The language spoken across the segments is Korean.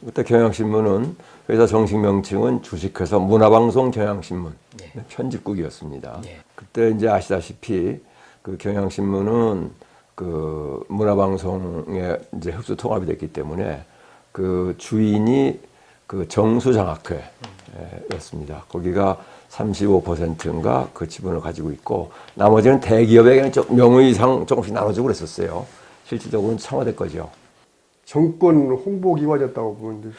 그때 경향신문은 회사 정식 명칭은 주식회사 문화방송 경향신문 편집국이었습니다. 그때 이제 아시다시피 그 경향신문은 그 문화방송에 이제 흡수 통합이 됐기 때문에 그 주인이 그 정수장학회였습니다. 거기가 35%인가 그 지분을 가지고 있고 나머지는 대기업에게는 좀 명의상 조금씩 나눠주고 그랬었어요. 실질적으로는 청와대 거죠. 정권 홍보기관이었다고 보면 되죠.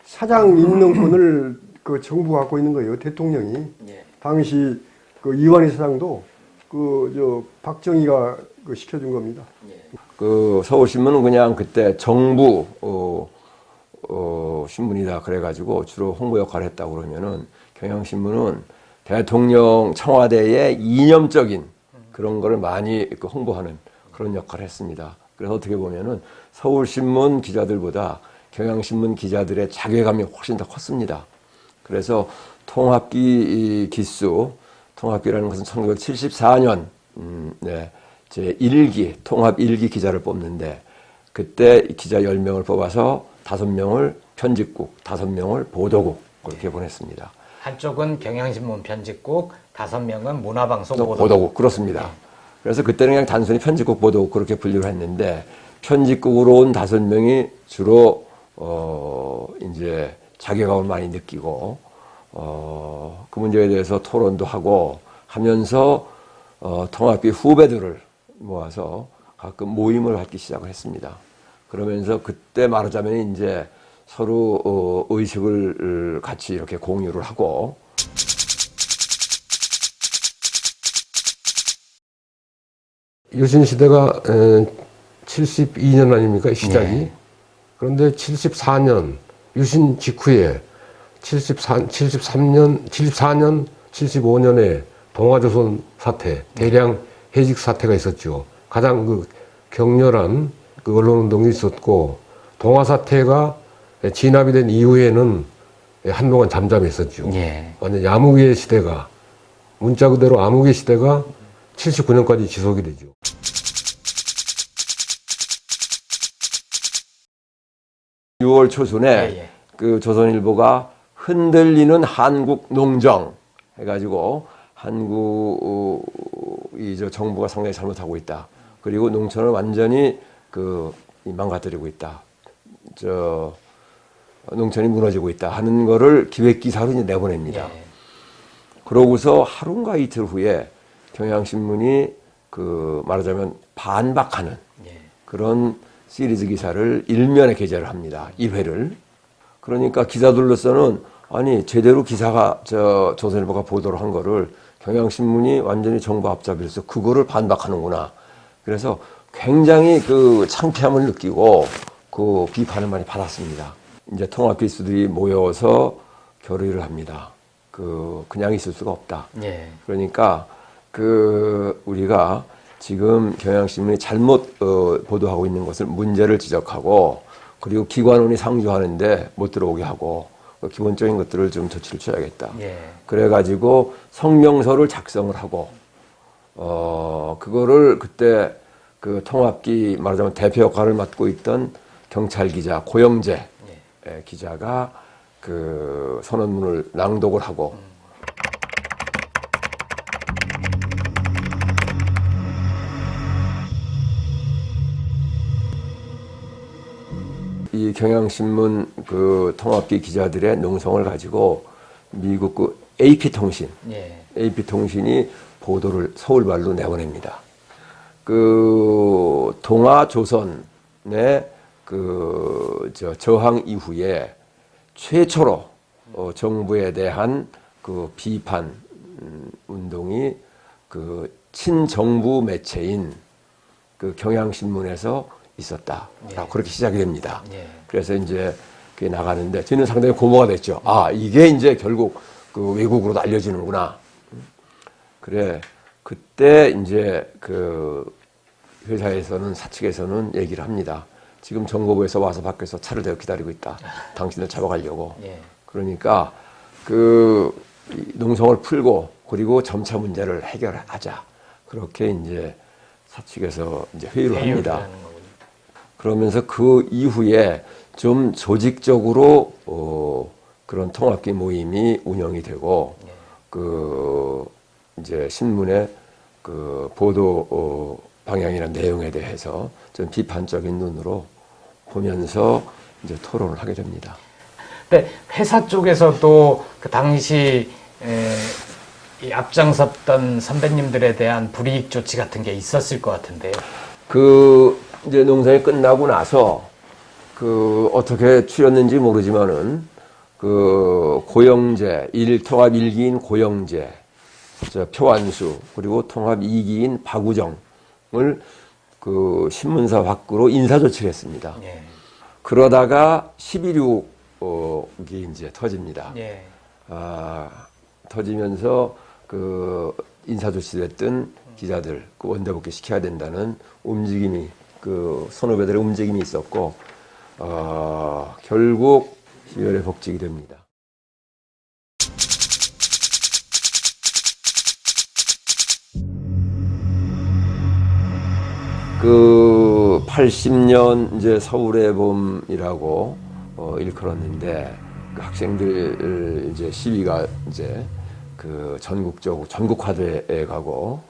사장 임명권을 그 정부가 갖고 있는 거예요. 대통령이. 당시 그 이완희 사장도 그 박정희가 그 시켜준 겁니다. 그 서울신문은 그냥 그때 정부 신문이다 그래가지고 주로 홍보 역할을 했다고 그러면은 경향신문은 대통령 청와대의 이념적인 그런 거를 많이 그 홍보하는 그런 역할을 했습니다. 그래서 어떻게 보면은 서울신문 기자들보다 경향신문 기자들의 자괴감이 훨씬 더 컸습니다. 그래서 통합기 기수, 통합기라는 것은 1974년 제 1기, 통합 1기 기자를 뽑는데 그때 기자 10명을 뽑아서 5명을 편집국, 5명을 보도국 그렇게 보냈습니다. 한쪽은 경향신문 편집국, 5명은 문화방송 보도국. 그렇습니다. 그래서 그때는 그냥 단순히 편집국 보도국 그렇게 분류를 했는데 편집국으로 온 5명이 주로 이제 자괴감을 많이 느끼고 그 문제에 대해서 토론도 하고 하면서 통합기 후배들을 모아서 가끔 모임을 갖기 시작을 했습니다. 그러면서 그때 말하자면 이제 서로 의식을 같이 이렇게 공유를 하고 유신 시대가 72년 아닙니까 시작이? 그런데 74년 유신 직후에 74년, 75년에 동아조선 사태, 대량 해직 사태가 있었죠. 가장 그 격렬한 그 언론운동이 있었고 동아 사태가 진압이 된 이후에는 한동안 잠잠했었죠. 완전 암흑의 시대가 문자 그대로 암흑의 시대가 79년까지 지속이 되죠. (6월) 초순에 그 조선일보가 흔들리는 한국 농정 해가지고 한국이 정부가 상당히 잘못하고 있다. 그리고 농촌을 완전히 망가뜨리고 있다. 농촌이 무너지고 있다 하는 거를 기획 기사로 이제 내보냅니다. 그러고서 하루인가 이틀 후에 경향신문이 말하자면 반박하는 그런 시리즈 기사를 일면에 게재를 합니다. 2회를. 그러니까 기자들로서는 아니 제대로 기사가 조선일보가 보도를 한 거를 경향신문이 완전히 정부 앞잡이로서 그거를 반박하는구나. 그래서 굉장히 창피함을 느끼고 비판을 많이 받았습니다. 이제 통합 기수들이 모여서 결의를 합니다. 그냥 있을 수가 없다. 그러니까 우리가 지금 경향신문이 잘못 보도하고 있는 것을 문제를 지적하고 그리고 기관원이 상주하는데 못 들어오게 하고 기본적인 것들을 좀 조치를 취해야겠다. 그래가지고 성명서를 작성을 하고 그거를 그때 통합기 말하자면 대표 역할을 맡고 있던 경찰 기자 고영재 기자가 선언문을 낭독을 하고 이 경향신문 통합기 기자들의 농성을 가지고 미국 AP통신, AP통신이 보도를 서울말로 내보냅니다. 동아조선의 저항 이후에 최초로 정부에 대한 비판 운동이 친정부 매체인 경향신문에서 있었다라고 그렇게 시작이 됩니다. 그래서 이제 그게 나가는데 저는 상당히 고마가 됐죠. 아, 이게 이제 결국 외국으로도 알려지는구나. 그래, 그때 이제 회사에서는 사측에서는 얘기를 합니다. 지금 정보부에서 와서 밖에서 차를 대고 기다리고 있다. 당신을 잡아가려고. 그러니까 농성을 풀고 그리고 점차 문제를 해결하자. 그렇게 이제 사측에서 이제 회의를 합니다. 그러면서 그 이후에 좀 조직적으로 그런 통합기 모임이 운영이 되고 그 이제 신문의 그 보도 방향이나 내용에 대해서 좀 비판적인 눈으로 보면서 이제 토론을 하게 됩니다. 근데 회사 쪽에서도 그 당시 이 앞장섰던 선배님들에 대한 불이익 조치 같은 게 있었을 것 같은데요. 그 이제 농성이 끝나고 나서 그 어떻게 추렸는지 모르지만은 그 고영재 통합 1기인 고영재, 표완수 그리고 통합 2기인 박우정을 그 신문사 밖으로 인사 조치를 했습니다. 예. 그러다가 12.6이 이제 터집니다. 예. 터지면서 그 인사 조치됐던 기자들 그 원대복귀 시켜야 된다는 움직임이 그 선후배들의 움직임이 있었고 결국 12월에 복직이 됩니다. 그 80년 이제 서울의 봄이라고 일컬었는데 그 학생들 이제 시위가 이제 그 전국화돼에 가고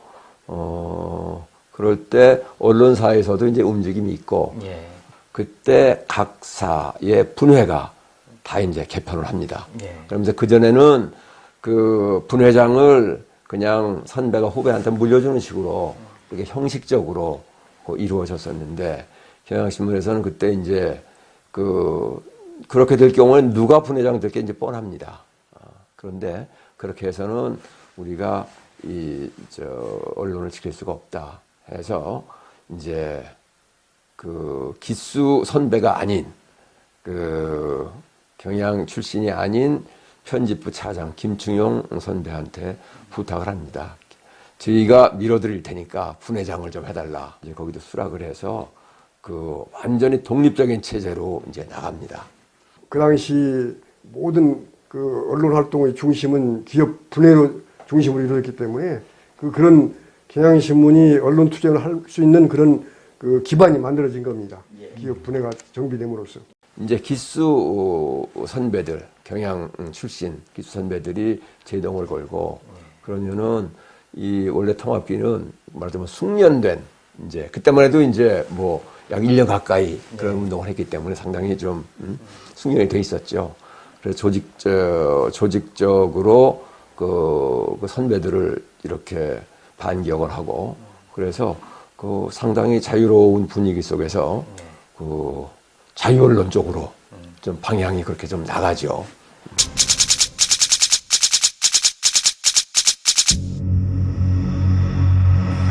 그럴 때 언론사에서도 이제 움직임이 있고 예. 그때 각 사의 분회가 다 이제 개편을 합니다. 예. 그러면서 그전에는 그 분회장을 그냥 선배가 후배한테 물려주는 식으로 그렇게 형식적으로 이루어졌었는데 경향신문에서는 그때 이제 그렇게 될 경우는 누가 분회장 될 게 이제 뻔합니다. 그런데 그렇게 해서는 우리가 언론을 지킬 수가 없다 해서 이제 그 기수 선배가 아닌 그 경향 출신이 아닌 편집부 차장 김충용 선배한테 부탁을 합니다. 저희가 밀어드릴 테니까 분회장을 좀 해달라. 이제 거기도 수락을 해서 그 완전히 독립적인 체제로 이제 나갑니다. 그 당시 모든 그 언론 활동의 중심은 기업 분해로 중심으로 이루어졌기 때문에 그런 경향신문이 언론 투쟁을 할 수 있는 그런 그 기반이 만들어진 겁니다. 기업 분해가 정비됨으로써. 이제 기수 선배들, 경향 출신 기수 선배들이 제동을 걸고 그러면은 이 원래 통합기는 말하자면 숙련된 이제 그때만 해도 이제 뭐 약 1년 가까이 그런 운동을 했기 때문에 상당히 좀 숙련이 돼 있었죠. 그래서 조직적으로 그 선배들을 이렇게 반격을 하고 그래서 그 상당히 자유로운 분위기 속에서 그 자유언론 쪽으로 좀 방향이 그렇게 좀 나가죠.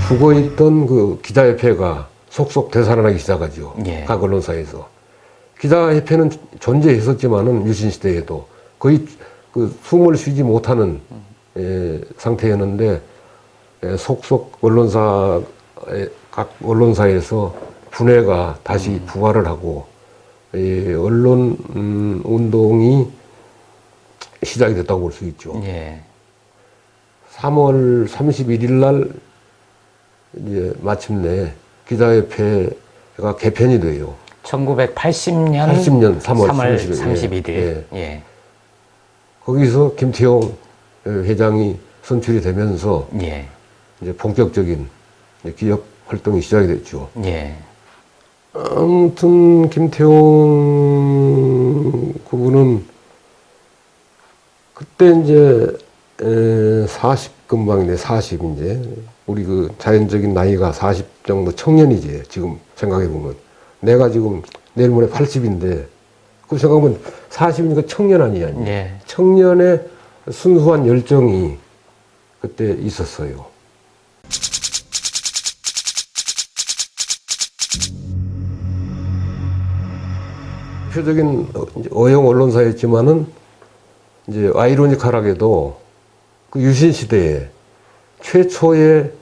죽어있던 그 기자협회가 속속 되살아나기 시작하죠. 예. 각 언론사에서. 기자협회는 존재했었지만은 유신시대에도 거의 그 숨을 쉬지 못하는 상태였는데 속속 각 언론사에서 분해가 다시 부활을 하고 언론 운동이 시작이 됐다고 볼 수 있죠. 예. 3월 31일 날 이제 마침내 기자협회가 개편이 돼요. 1980년 3월 31일. 예. 예. 거기서 김태용 회장이 선출이 되면서 예. 이제 본격적인 기업 활동이 시작이 됐죠. 예. 아무튼 김태용 그분은 그때 이제 40 금방인데 40 이제 우리 그 자연적인 나이가 40 정도 청년이지 지금 생각해 보면 내가 지금 내일 모레 80인데 그 생각하면 40이니까 청년 아니야. 예. 청년의 순수한 열정이 그때 있었어요. 대표적인 어용 언론사였지만은 이제 아이러니컬하게도 그 유신 시대에 최초의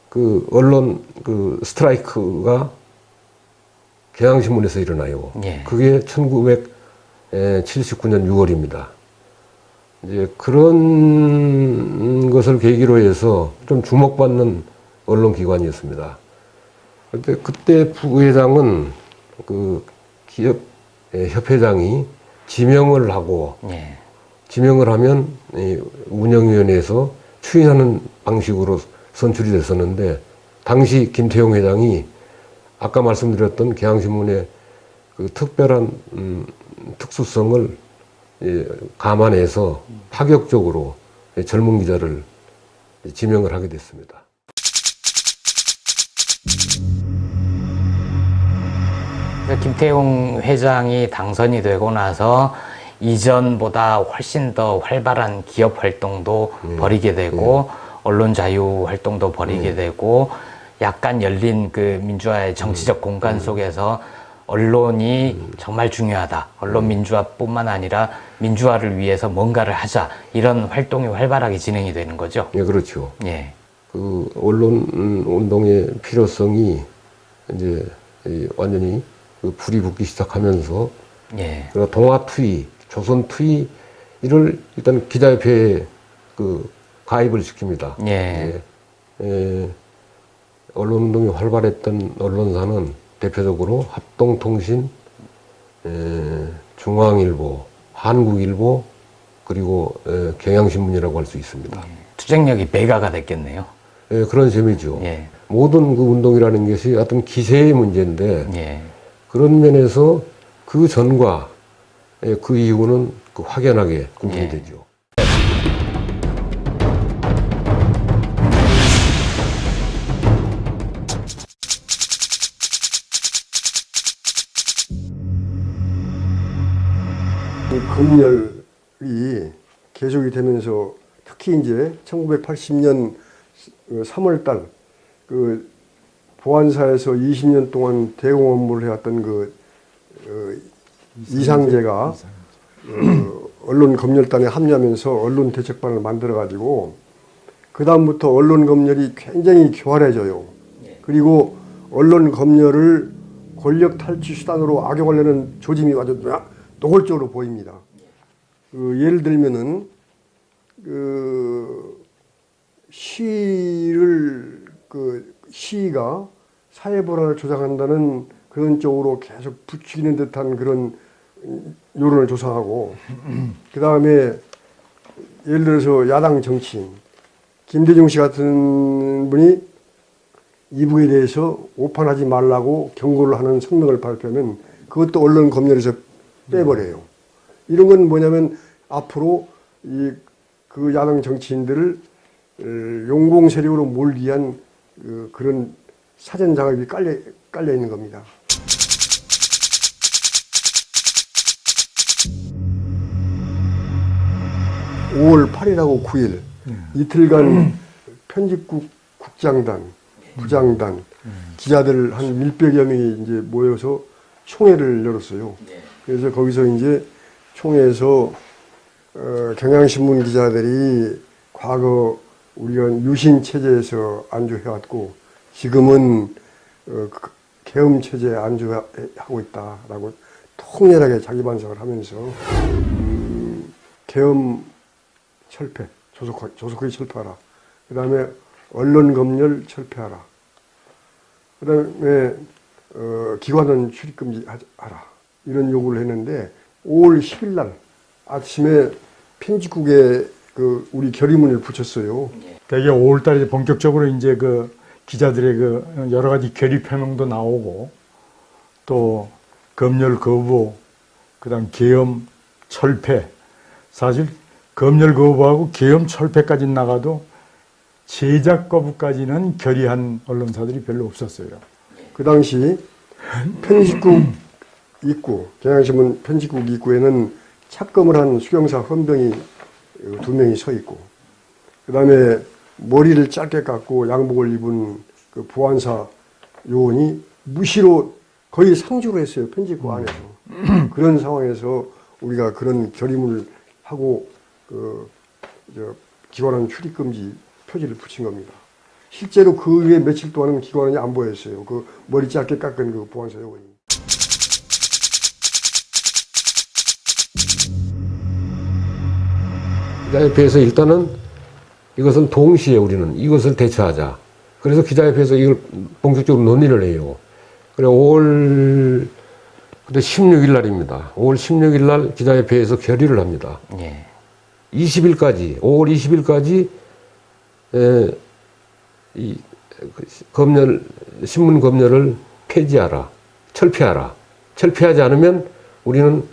그 언론 그 스트라이크가 경향신문에서 일어나요. 예. 그게 1979년 6월입니다. 이제 그런 것을 계기로 해서 좀 주목받는 언론기관이었습니다. 그때 부회장은 그 기업 협회장이 지명을 하고 예. 지명을 하면 이 운영위원회에서 추인하는 방식으로 선출이 됐었는데 당시 김태용 회장이 아까 말씀드렸던 경향신문의 그 특별한 특수성을 감안해서 파격적으로 젊은 기자를 지명을 하게 됐습니다. 김태용 회장이 당선이 되고 나서 이전보다 훨씬 더 활발한 기업 활동도 벌이게 되고 언론 자유 활동도 벌이게 되고 약간 열린 그 민주화의 정치적 공간 속에서 언론이 정말 중요하다. 언론 민주화뿐만 아니라 민주화를 위해서 뭔가를 하자. 이런 활동이 활발하게 진행이 되는 거죠. 예, 그렇죠. 예. 그 언론 운동의 필요성이 이제 완전히 그 불이 붙기 시작하면서 예. 그러니까 동아 투의, 조선 투의를 일단 기자협회에 그 가입을 시킵니다. 예. 언론 운동이 활발했던 언론사는 대표적으로 합동통신, 중앙일보, 한국일보, 그리고 경향신문이라고 할 수 있습니다. 투쟁력이 배가가 됐겠네요. 예, 그런 셈이죠. 예. 모든 그 운동이라는 것이 어떤 기세의 문제인데 예. 그런 면에서 그 전과 그 이후는 그 확연하게 구분이 예. 되죠. 이 검열이 계속이 되면서 특히 이제 1980년 3월 달 그 보안사에서 20년 동안 대공 업무를 해왔던 그 이상재가 언론 검열단에 합류하면서 언론 대책반을 만들어 가지고 그 다음부터 언론 검열이 굉장히 교활해져요. 그리고 언론 검열을 권력 탈취 수단으로 악용하려는 조짐이 아주 노골적으로 보입니다. 예를 들면은 그 시위가 사회 불안을 조장한다는 그런 쪽으로 계속 부추기는 듯한 그런 여론을 조성하고 그 다음에 예를 들어서 야당 정치인 김대중 씨 같은 분이 이북에 대해서 오판하지 말라고 경고를 하는 성명을 발표하면 그것도 언론 검열에서 빼버려요. 이런 건 뭐냐면 앞으로 그 야당 정치인들을 용공 세력으로 몰기 위한 그런 사전 작업이 깔려 있는 겁니다. (5월 8일하고 9일) 이틀간 편집국 국장단, 부장단, 기자들 한 100여 명이 이제 모여서 총회를 열었어요. 그래서 거기서 이제 총회에서 경향신문 기자들이 과거 우리가 유신 체제에서 안주해왔고 지금은 계엄 체제에 안주하고 있다라고 통렬하게 자기 반성을 하면서 계엄 철폐, 조속하게 철폐하라. 그 다음에 언론 검열 철폐하라. 그 다음에 기관은 출입금지 하라. 이런 요구를 했는데 5월 10일 날 아침에 편집국에 우리 결의문을 붙였어요. 대개 5월 달에 본격적으로 이제 그 기자들의 그 여러 가지 결의 표명도 나오고 또 검열 거부, 그다음 계엄 철폐. 사실 검열 거부하고 계엄 철폐까지 나가도 제작 거부까지는 결의한 언론사들이 별로 없었어요. 그 당시 편집국 입구, 경향신문 편집국 입구에는 착검을 한 수경사 헌병이 2명이 서 있고, 그 다음에 머리를 짧게 깎고 양복을 입은 그 보안사 요원이 무시로 거의 상주를 했어요. 편집국 안에서. 그런 상황에서 우리가 그런 결의문을 하고 기관원 출입금지 표지를 붙인 겁니다. 실제로 그 후에 며칠 동안은 기관원이 안 보였어요. 그 머리 짧게 깎은 그 보안사 요원이. 기자협회에서 일단은 이것을 동시에 우리는 이것을 대처하자. 그래서 기자협회에서 이걸 본격적으로 논의를 해요. 그래 5월 근데 16일 날입니다. 5월 16일 날 기자협회에서 결의를 합니다. 예. 20일까지, 5월 20일까지 이 검열, 신문 검열을 폐지하라, 철폐하라. 철폐하지 않으면 우리는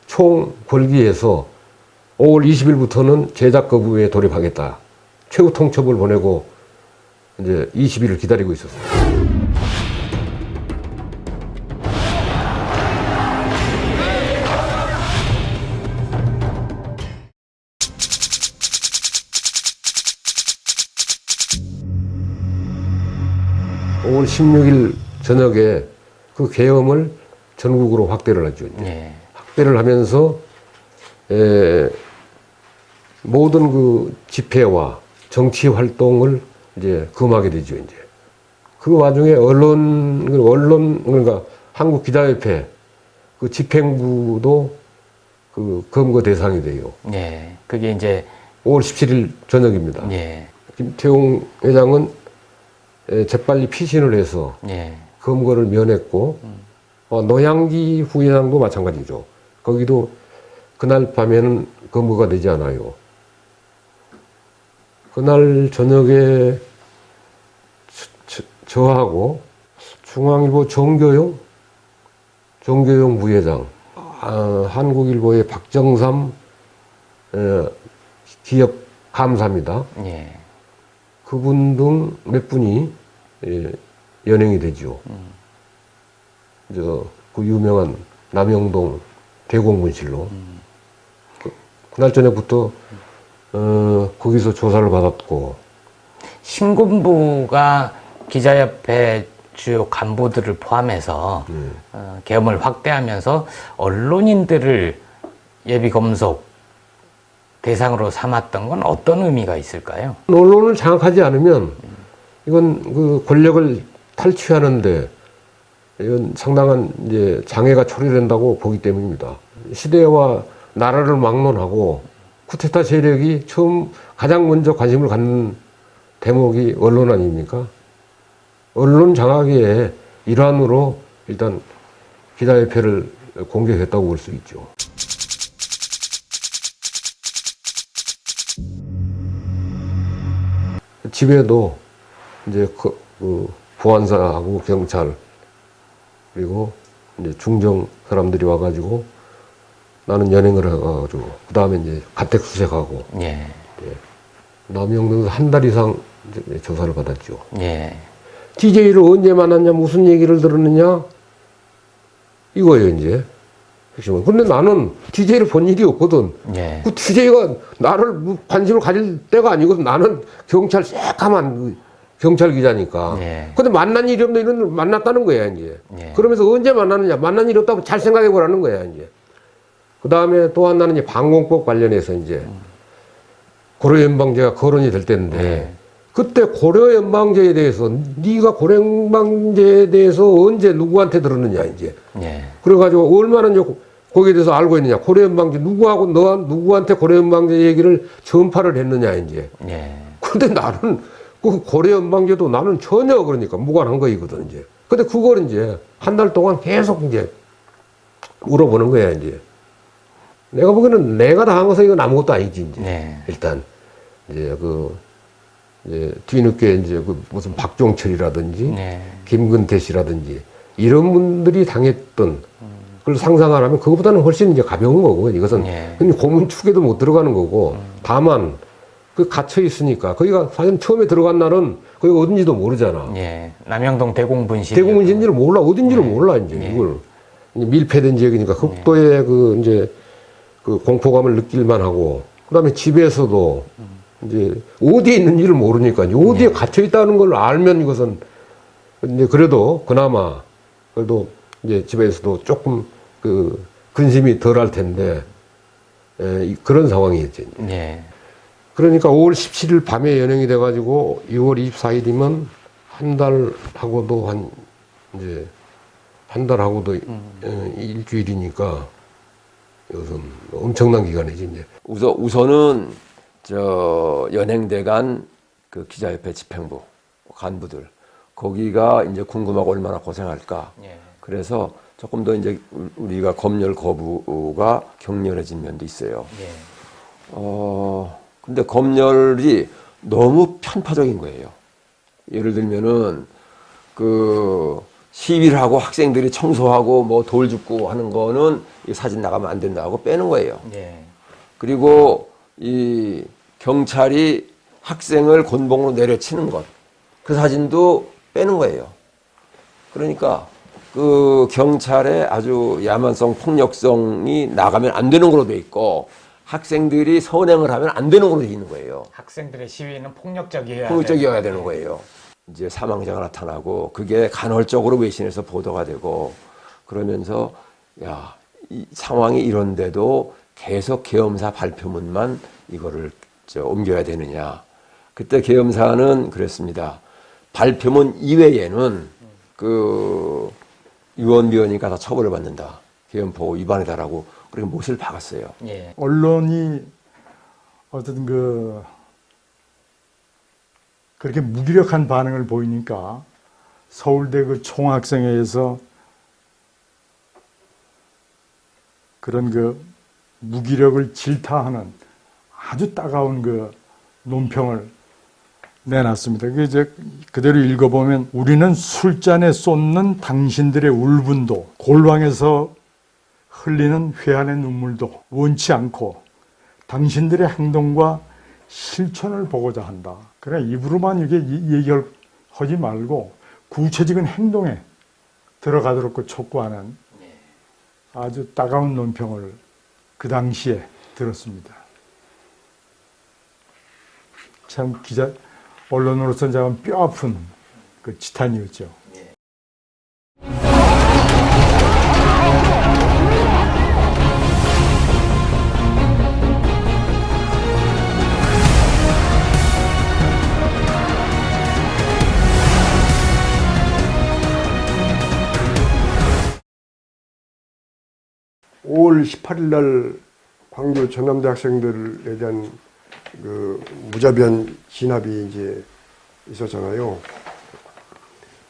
총 걸기에서 5월 20일부터는 제작 거부에 돌입하겠다. 최후 통첩을 보내고 이제 20일을 기다리고 있었습니다. (5월 16일) 저녁에 그 계엄을 전국으로 확대를 하죠. 이제. 예. 확대를 하면서 모든 그 집회와 정치 활동을 이제 금하게 되죠. 이제 그 와중에 언론 그러니까 한국 기자협회 그 집행부도 그 검거 대상이 돼요. 예. 그게 이제 5월 17일 저녁입니다. 예. 김태용 회장은 재빨리 피신을 해서 예. 검거를 면했고 노양기 부회장도 마찬가지죠. 거기도 그날 밤에는 검거가 되지 않아요. 그날 저녁에 저하고 중앙일보 정교용 부회장, 한국일보의 박정삼 기업 감사입니다. 예. 그분 등 몇 분이 연행이 되죠. 그 유명한 남영동 대공분실로 그날 저녁부터 거기서 조사를 받았고 신군부가 기자협회 주요 간부들을 포함해서 계엄을 확대하면서 언론인들을 예비 검속 대상으로 삼았던 건 어떤 의미가 있을까요? 언론을 장악하지 않으면 이건 그 권력을 탈취하는데 이건 상당한 이제 장애가 초래된다고 보기 때문입니다. 시대와 나라를 막론하고 쿠데타 세력이 가장 먼저 관심을 갖는 대목이 언론 아닙니까? 언론 장악의 일환으로 일단 기자협회를 공격했다고 볼 수 있죠. 집에도 이제 그 보안사하고 경찰 그리고 이제 중정 사람들이 와가지고 나는 연행을 해가지고 그 다음에 이제 가택 수색하고 예. 남영동에서 한 달 이상 이제 조사를 받았죠. 예. DJ를 언제 만났냐, 무슨 얘기를 들었느냐 이거예요 이제 핵심은. 근데 나는 DJ를 본 일이 없거든. 예. 그 DJ가 나를 관심을 가질 때가 아니거든. 나는 경찰 새까만 경찰 기자니까. 예. 근데 만난 일이 없는 이런 만났다는 거야 이제. 예. 그러면서 언제 만나느냐, 만난 일이 없다고 잘 생각해 보라는 거야 이제. 그 다음에 또 하나는 이제 방공법 관련해서 이제 고려연방제가 거론이 될 때인데 그때 고려연방제에 대해서 네가 고려연방제에 대해서 언제 누구한테 들었느냐 이제. 예. 그래가지고 얼마나 이제 거기에 대해서 알고 있느냐. 고려연방제 누구하고 누구한테 고려연방제 얘기를 전파를 했느냐 이제. 예. 근데 나는 그 고려연방제도 나는 전혀 그러니까 무관한 거이거든 이제. 근데 그걸 이제 한 달 동안 계속 이제 물어보는 거야 이제. 내가 보기에는 내가 당한 것은 이건 아무것도 아니지 이제. 네. 일단 이제 이제 뒤늦게 이제 그 무슨 박종철이라든지 네. 김근태 씨라든지 이런 분들이 당했던 그걸 상상하라면 그것보다는 훨씬 이제 가벼운 거고 이것은 네. 그냥 고문 축에도 못 들어가는 거고 다만 그 갇혀 있으니까 거기가 사실 처음에 들어간 날은 거기가 어딘지도 모르잖아. 예. 남영동 대공분실. 대공분실인지를 몰라 어딘지를 몰라 이제 네. 이걸 이제 밀폐된 지역이니까 극도의 그 이제 그 공포감을 느낄만 하고 그다음에 집에서도 이제 어디에 있는지를 모르니까 어디에 갇혀 있다는 걸 알면 이것은 이제 그래도 그나마 그래도 이제 집에서도 조금 그 근심이 덜 할 텐데 그런 상황이었죠. 예. 그러니까 5월 17일 밤에 연행이 돼가지고 6월 24일이면 한 달하고도 이제 한 달하고도 일주일이니까 이것은 엄청난 기간이지 이제. 우선은 연행대간 그 기자협회 집행부 간부들 거기가 이제 궁금하고 얼마나 고생할까. 예. 그래서 조금 더 이제 우리가 검열 거부가 격렬해진 면도 있어요. 예. 근데 검열이 너무 편파적인 거예요. 예를 들면은 그 시위를 하고 학생들이 청소하고 뭐 돌 줍고 하는 거는 이 사진 나가면 안 된다고 빼는 거예요. 예. 그리고 이 경찰이 학생을 곤봉으로 내려치는 것, 그 사진도 빼는 거예요. 그러니까 그 경찰의 아주 야만성 폭력성이 나가면 안 되는 걸로 돼 있고 학생들이 선행을 하면 안 되는 걸로 돼 있는 거예요. 학생들의 시위는 폭력적이어야 폭력적이어야 되는 거예요. 이제 사망자가 나타나고 그게 간헐적으로 외신에서 보도가 되고 그러면서 야, 이 상황이 이런데도 계속 계엄사 발표문만 이거를 옮겨야 되느냐. 그때 계엄사는 그랬습니다. 발표문 이외에는 그 유언비어니까 다 처벌을 받는다. 계엄포 위반이다라고 그렇게 못을 박았어요. 예. 언론이 어떤 그렇게 무기력한 반응을 보이니까 서울대 그 총학생회에서 그런 무기력을 질타하는 아주 따가운 논평을 내놨습니다. 그 이제 그대로 읽어보면 우리는 술잔에 쏟는 당신들의 울분도 골방에서 흘리는 회한의 눈물도 원치 않고 당신들의 행동과 실천을 보고자 한다. 그래 입으로만 이게 얘기하지 말고 구체적인 행동에 들어가도록 촉구하는 아주 따가운 논평을 그 당시에 들었습니다. 참 언론으로서는 참 뼈아픈 지탄이었죠. 오 5월 18일 날 광주 전남대 학생들에 대한 무자비한 진압이 이제 있었잖아요.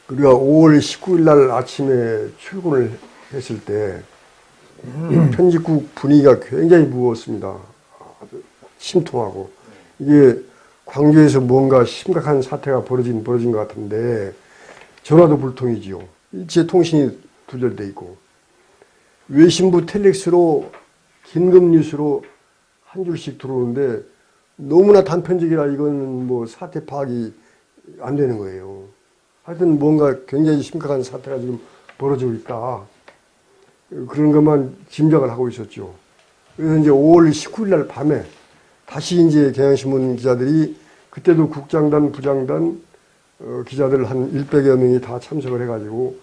우리가 5월 19일 날 아침에 출근을 했을 때 편집국 분위기가 굉장히 무거웠습니다. 아주 심통하고 이게 광주에서 뭔가 심각한 사태가 벌어진 것 같은데 전화도 불통이지요. 일체 통신이 두절돼 있고 외신부 텔렉스로 긴급 뉴스로 한 줄씩 들어오는데 너무나 단편적이라 이건 뭐 사태 파악이 안 되는 거예요. 하여튼 뭔가 굉장히 심각한 사태가 지금 벌어지고 있다. 그런 것만 짐작을 하고 있었죠. 그래서 이제 5월 19일 날 밤에 다시 이제 경향신문 기자들이 그때도 국장단, 부장단 기자들 한 100여 명이 다 참석을 해가지고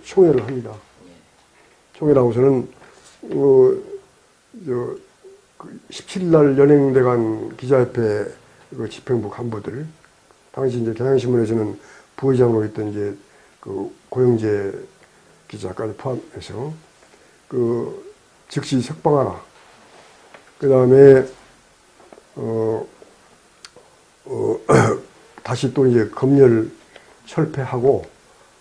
총회를 합니다. 총회를 하고서는 17일 날 연행대간 기자협회 집행부 간부들, 당시 이제 경향신문에서는 부회장으로 있던 이제 고영재 기자까지 포함해서 즉시 석방하라. 그 다음에 다시 또 이제 검열 철폐하고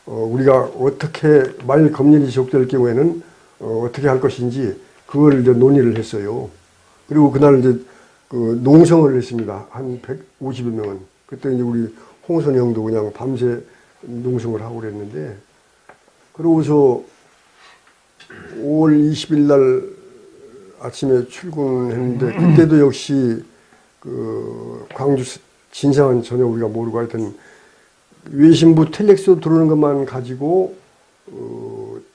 우리가 어떻게 만일 검열이 지속될 경우에는 어떻게 할 것인지 그걸 이제 논의를 했어요. 그리고 그날 이제 농성을 했습니다. 한 150여 명은. 그때 이제 우리 홍선이 형도 그냥 밤새 농성을 하고 그랬는데, 그러고서 5월 20일 날 아침에 출근했는데, 그때도 역시 광주 진상은 전혀 우리가 모르고 하여튼 외신부 텔렉스로 들어오는 것만 가지고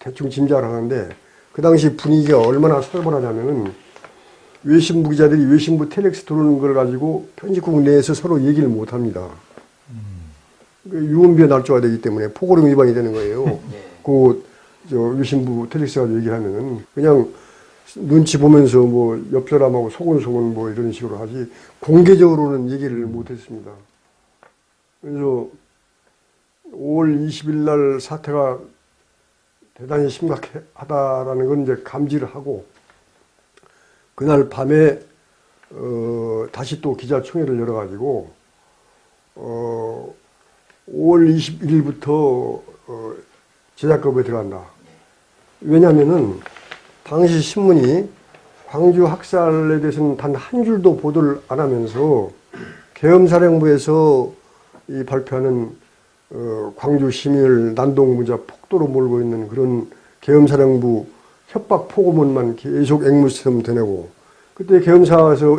대충 짐작을 하는데, 그 당시 분위기가 얼마나 살벌하냐면은 외신부 기자들이 외신부 텔렉스 들어오는 걸 가지고 편집국 내에서 서로 얘기를 못 합니다. 유언비어 날조가 되기 때문에 포고령 위반이 되는 거예요. 외신부 텔렉스 가지고 얘기를 하면은 그냥 눈치 보면서 뭐 옆 사람하고 소곤소곤 뭐 이런 식으로 하지 공개적으로는 얘기를 못 했습니다. 그래서 5월 20일 날 사태가 대단히 심각하다라는 건 이제 감지를 하고, 그날 밤에 다시 또 기자총회를 열어가지고 5월 21일부터 제작업에 들어간다. 왜냐하면은 당시 신문이 광주 학살에 대해서는 단 한 줄도 보도를 안 하면서 계엄사령부에서 이 발표하는 광주 시민을 난동무자 폭도로 몰고 있는 그런 계엄사령부 협박 포고문만 계속 앵무새처럼 되내고, 그때 계엄사에서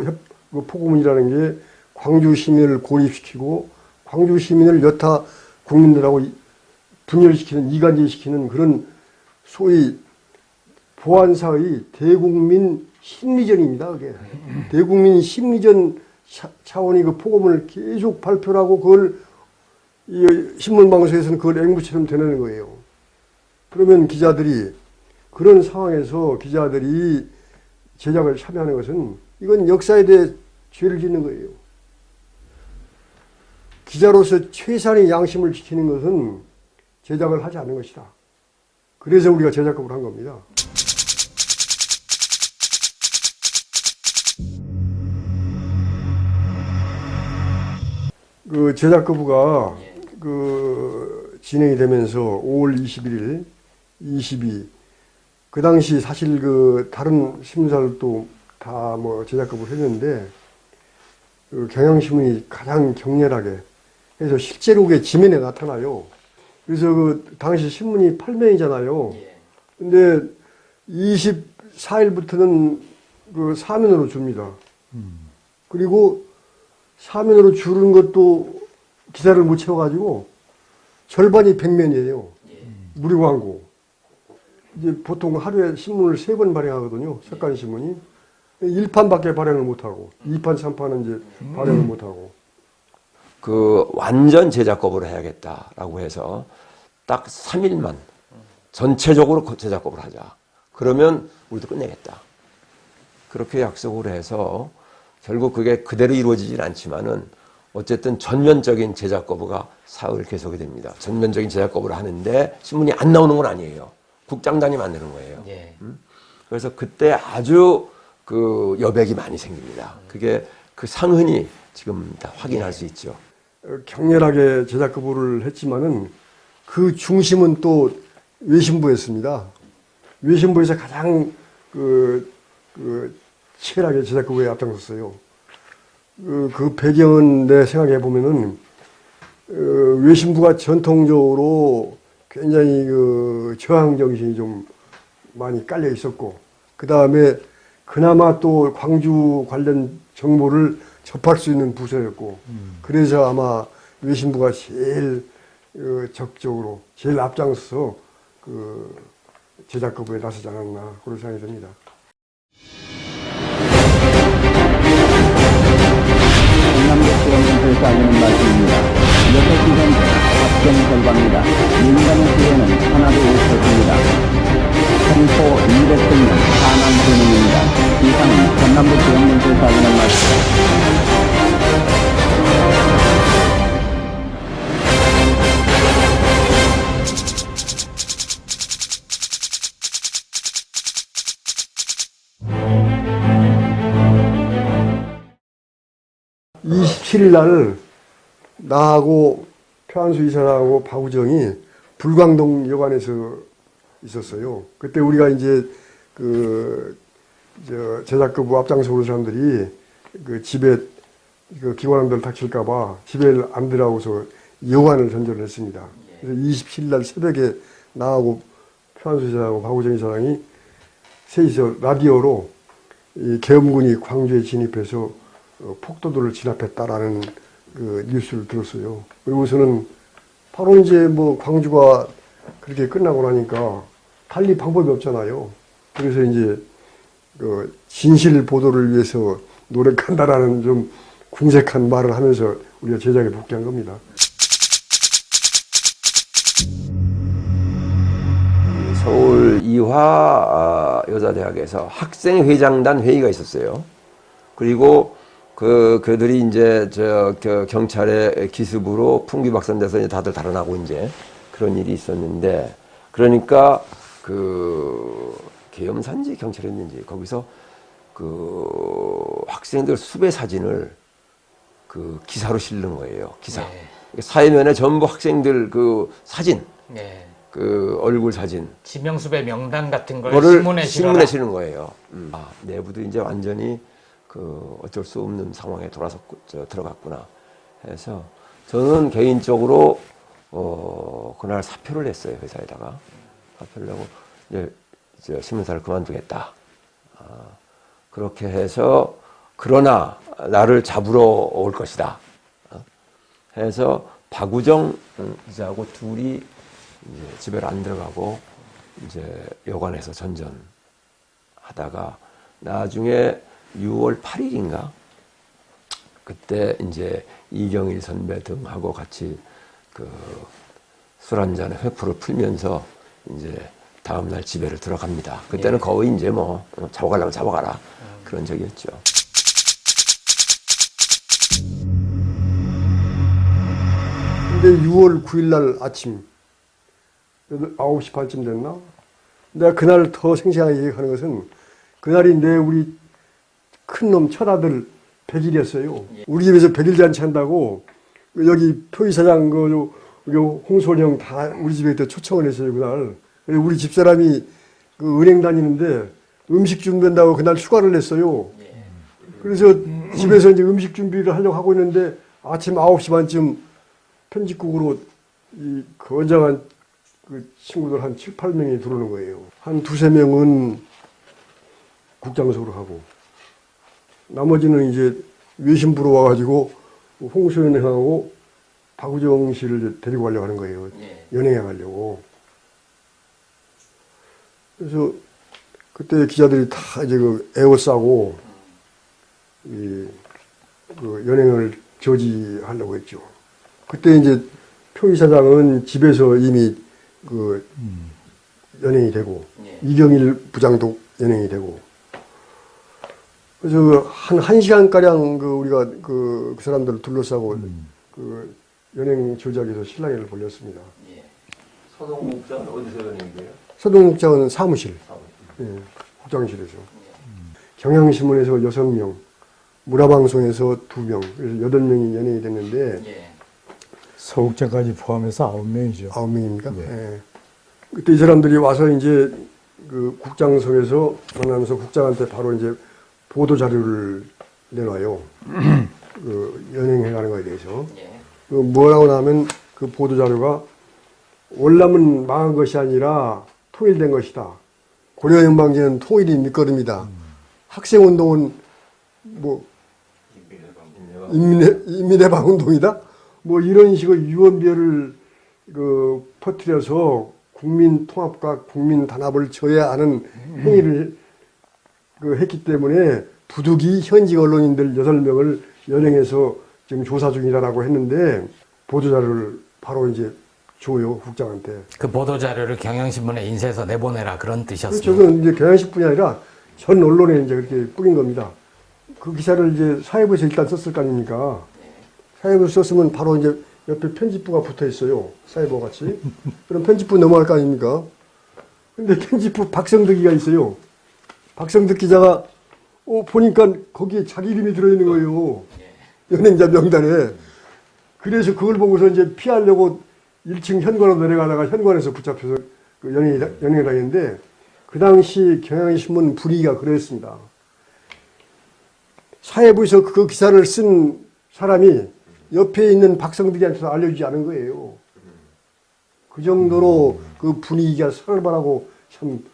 그 포고문이라는 게 광주 시민을 고립시키고 광주 시민을 여타 국민들하고 분열시키는, 이간질시키는 그런 소위 보안사의 대국민 심리전입니다. 그게 대국민 심리전 차원의 그 포고문을 계속 발표를 하고 그걸 이 신문방송에서는 그걸 앵무처럼 되내는 거예요. 그러면 기자들이, 그런 상황에서 기자들이 제작을 참여하는 것은 이건 역사에 대해 죄를 짓는 거예요. 기자로서 최소한의 양심을 지키는 것은 제작을 하지 않는 것이다. 그래서 우리가 제작급을 한 겁니다. 그 제작거부가 그 진행이 되면서 5월 21일, 22, 그 당시 사실 그 다른 신문사들도 다 뭐 제작거부를 했는데 그 경향신문이 가장 격렬하게 해서 실제로 그게 지면에 나타나요. 그래서 그 당시 신문이 8면이잖아요. 근데 24일부터는 그 사면으로 줍니다. 그리고 사면으로 주는 것도 기사를 못 채워가지고 절반이 100면이에요. 무료 광고. 이제 보통 하루에 신문을 3번 발행하거든요. 석간신문이. 1판밖에 발행을 못하고 2판, 3판은 이제 발행을 못하고. 그 완전 제작 거부를 해야겠다라고 해서 딱 3일만 전체적으로 제작 거부를 하자. 그러면 우리도 끝내겠다. 그렇게 약속을 해서 결국 그게 그대로 이루어지진 않지만은 어쨌든 전면적인 제작 거부가 사흘 계속이 됩니다. 전면적인 제작 거부를 하는데 신문이 안 나오는 건 아니에요. 국장단이 만드는 거예요. 그래서 그때 아주 그 여백이 많이 생깁니다. 그게 그 상흔이 지금 다 확인할 수 있죠. 격렬하게 제작 거부를 했지만은 그 중심은 또 외신부였습니다. 외신부에서 가장 치열하게 제작 거부에 앞장섰어요. 그 배경은 내 생각해 보면은 외신부가 전통적으로 굉장히 그 저항 정신이 좀 많이 깔려 있었고, 그 다음에 그나마 또 광주 관련 정보를 접할 수 있는 부서였고, 그래서 아마 외신부가 제일 적극적으로 제일 앞장서서 그 제작 거부에 나서지 않았나 그런 생각이 듭니다. 경남도지원에서 알리는 말씀입니다. 6시 현재 합정 결과입니다. 민간의 기회는 하나도 없었습니다. 평소 200명 하남 진행입니다. 이상은 전남도지원에서 알리는 말씀입니다. 이 27일 날 나하고 표한수 이사하고 박우정이 불광동 여관에서 있었어요. 그때 우리가 이제 제작거부 앞장서 오는 사람들이 그 집에 그 기관원들 닥칠까봐 집에 안 들어가고서 여관을 전전을 했습니다. 그래서 27일 날 새벽에 나하고 표한수 이사하고 박우정 이사장이 셋이서 라디오로 이 계엄군이 광주에 진입해서 폭도들을 진압했다라는 그 뉴스를 들었어요. 그리고서는 바로 이제 뭐 광주가 그렇게 끝나고 나니까 달리 방법이 없잖아요. 그래서 이제 그 진실 보도를 위해서 노력한다라는 좀 궁색한 말을 하면서 우리가 제작에 복귀한 겁니다. 서울 이화 여자대학에서 학생회장단 회의가 있었어요. 그리고 그들이 이제 경찰의 기습으로 풍비박산돼서 이제 다들 달아나고 이제 그런 일이 있었는데, 그러니까 그 계엄사인지 경찰이었는지 거기서 그 학생들 수배 사진을 그 기사로 실는 거예요. 기사. 사회면에 전부 학생들 그 사진. 그 얼굴 사진 지명수배 명단 같은 걸 그거를 신문에 신문에 실어라. 실은 거예요. 내부도 이제 완전히 그 어쩔 수 없는 상황에 들어갔구나 해서 저는 개인적으로 그날 사표를 냈어요. 회사에다가 사표를 내고 이제 신문사를 그만두겠다. 그렇게 해서 그러나 나를 잡으러 올 것이다. 해서 박우정 기자하고 둘이 이제 집에 안 들어가고 이제 여관에서 전전하다가 나중에 6월 8일인가 그때 이제 이경일 선배 등하고 같이 그 술 한잔에 회포를 풀면서 이제 다음 날 집에를 들어갑니다. 그때는 거의 이제 뭐 잡아가려면 잡아가라 그런 적이었죠. 근데 6월 9일 날 아침 9시 반쯤 됐나? 내가 그날 더 생생하게 기억하는 것은 그날이 우리 큰놈 첫아들 100일이었어요. 우리 집에서 100일 잔치 한다고 여기 표의사장 홍솔형 다 우리 집에 또 초청을 했어요. 그날. 우리 집사람이 그 은행 다니는데 음식 준비한다고 그날 휴가를 냈어요. 그래서 집에서 이제 음식 준비를 하려고 하고 있는데 아침 9시 반쯤 편집국으로 이 건장한 그 친구들 한 7, 8명이 들어오는 거예요. 한 2, 3명은 국장석으로 하고 나머지는 이제 외신부로 와가지고 홍소연하고 박우정 씨를 데리고 가려고 하는 거예요. 연행해 가려고. 그래서 그때 기자들이 다 이제 에워싸고 그 연행을 저지하려고 했죠. 그때 이제 표의사장은 집에서 이미 그 연행이 되고 이경일 부장도 연행이 되고 그래서 한 1시간가량 우리가 그 사람들을 둘러싸고 그 연행 조작에서 실랑이를 벌였습니다. 서동국장은 어디서 연행이에요? 서동국장은 사무실. 예, 국장실에서. 경향신문에서 6명, 문화방송에서 2명, 그래서 8명이 연행이 됐는데 서국장까지 포함해서 9명이죠. 9명입니까? 예. 그때 이 사람들이 와서 이제 그 국장석에서 만나면서 국장한테 바로 이제 보도 자료를 내놔요. 그 연행해가는 거에 대해서. 그 뭐라고 나면 그 보도 자료가 월남은 망한 것이 아니라 통일된 것이다. 고려연방제는 통일이 밑거름이다. 학생운동은 뭐 인민해방운동이다. 뭐 이런 식의 유언비어를 그 퍼뜨려서 국민 통합과 국민 단합을 저해하는 행위를 했기 때문에 부득이 현직 언론인들 8명을 연행해서 지금 조사 중이다라고 했는데 보도자료를 바로 이제 줘요 국장한테. 그 보도 자료를 경향신문에 인쇄해서 내보내라 그런 뜻이었습니다. 저는 이제 경향신문이 아니라 전 언론에 이제 그렇게 뿌린 겁니다. 그 기사를 이제 사회부에서 일단 썼을 거 아닙니까? 사회부에서 썼으면 바로 이제 옆에 편집부가 붙어 있어요. 사회부 같이. 그럼 편집부 넘어갈 거 아닙니까? 근데 편집부 박성득이가 있어요. 박성득 기자가 보니까 거기에 자기 이름이 들어있는 거예요. 연행자 명단에. 그래서 그걸 보고서 이제 피하려고 1층 현관으로 내려가다가 현관에서 붙잡혀서 그 연행을 당했는데 그 당시 경향신문 분위기가 그랬습니다. 사회부에서 그 기사를 쓴 사람이 옆에 있는 박성득이한테도 알려주지 않은 거예요. 그 정도로 그 분위기가 살벌하고 참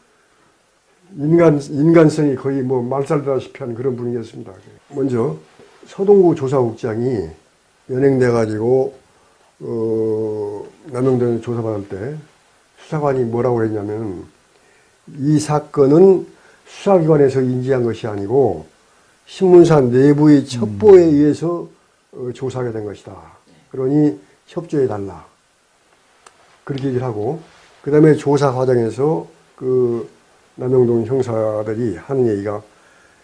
인간성이 거의 뭐 말살다시피 한 그런 분위기였습니다. 먼저 서동구 조사국장이 연행돼가지고 남영동 조사받을 때 수사관이 뭐라고 했냐면 이 사건은 수사기관에서 인지한 것이 아니고 신문사 내부의 첩보에 의해서 조사하게 된 것이다. 그러니 협조해달라. 그렇게 얘기를 하고 그 다음에 조사 과정에서 그 남영동 형사들이 하는 얘기가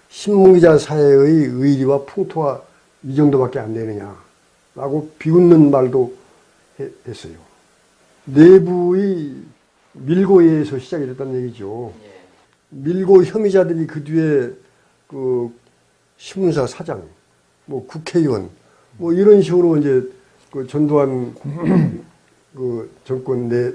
신문기자 사회의 의리와 풍토가 이 정도밖에 안 되느냐라고 비웃는 말도 했어요. 내부의 밀고에 의해서 시작이 됐다는 얘기죠. 밀고 혐의자들이 그 뒤에 그 신문사 사장, 뭐 국회의원, 뭐 이런 식으로 이제 그 전두환 그 정권 내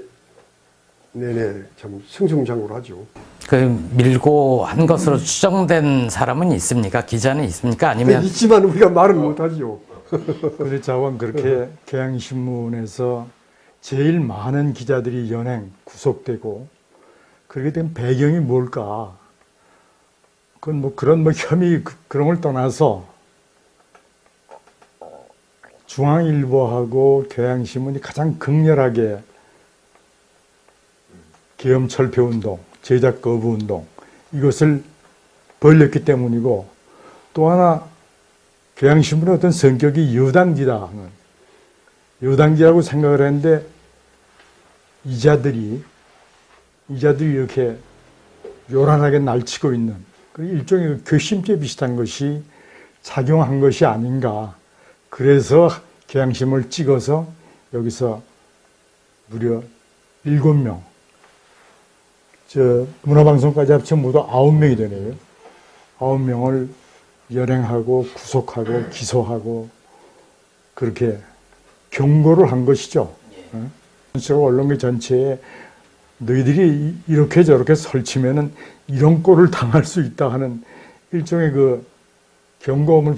내내 참 승승장구하죠. 그 밀고 한 것으로 추정된 사람은 있습니까? 기자는 있습니까? 아니면 있지만 우리가 말은 못하지요. 그래 자원 그렇게 경향신문에서 제일 많은 기자들이 연행 구속되고 그렇게 된 배경이 뭘까? 그건 뭐 그런 뭐 혐의 그런 걸 떠나서 중앙일보하고 경향신문이 가장 극렬하게 계엄철폐운동, 제작 거부운동 이것을 벌였기 때문이고 또 하나 경향신문의 어떤 성격이 여당지다 하는 여당지라고 생각을 했는데 이자들이 이렇게 요란하게 날치고 있는 그 일종의 괘씸죄 비슷한 것이 작용한 것이 아닌가. 그래서 경향신문을 찍어서 여기서 무려 7명, 문화방송까지 합치면 모두 9명이 되네요. 9명을 연행하고 구속하고 기소하고 그렇게 경고를 한 것이죠. 언론계 전체에 너희들이 이렇게 저렇게 설치면은 이런 꼴을 당할 수 있다 하는 일종의 그 경고음을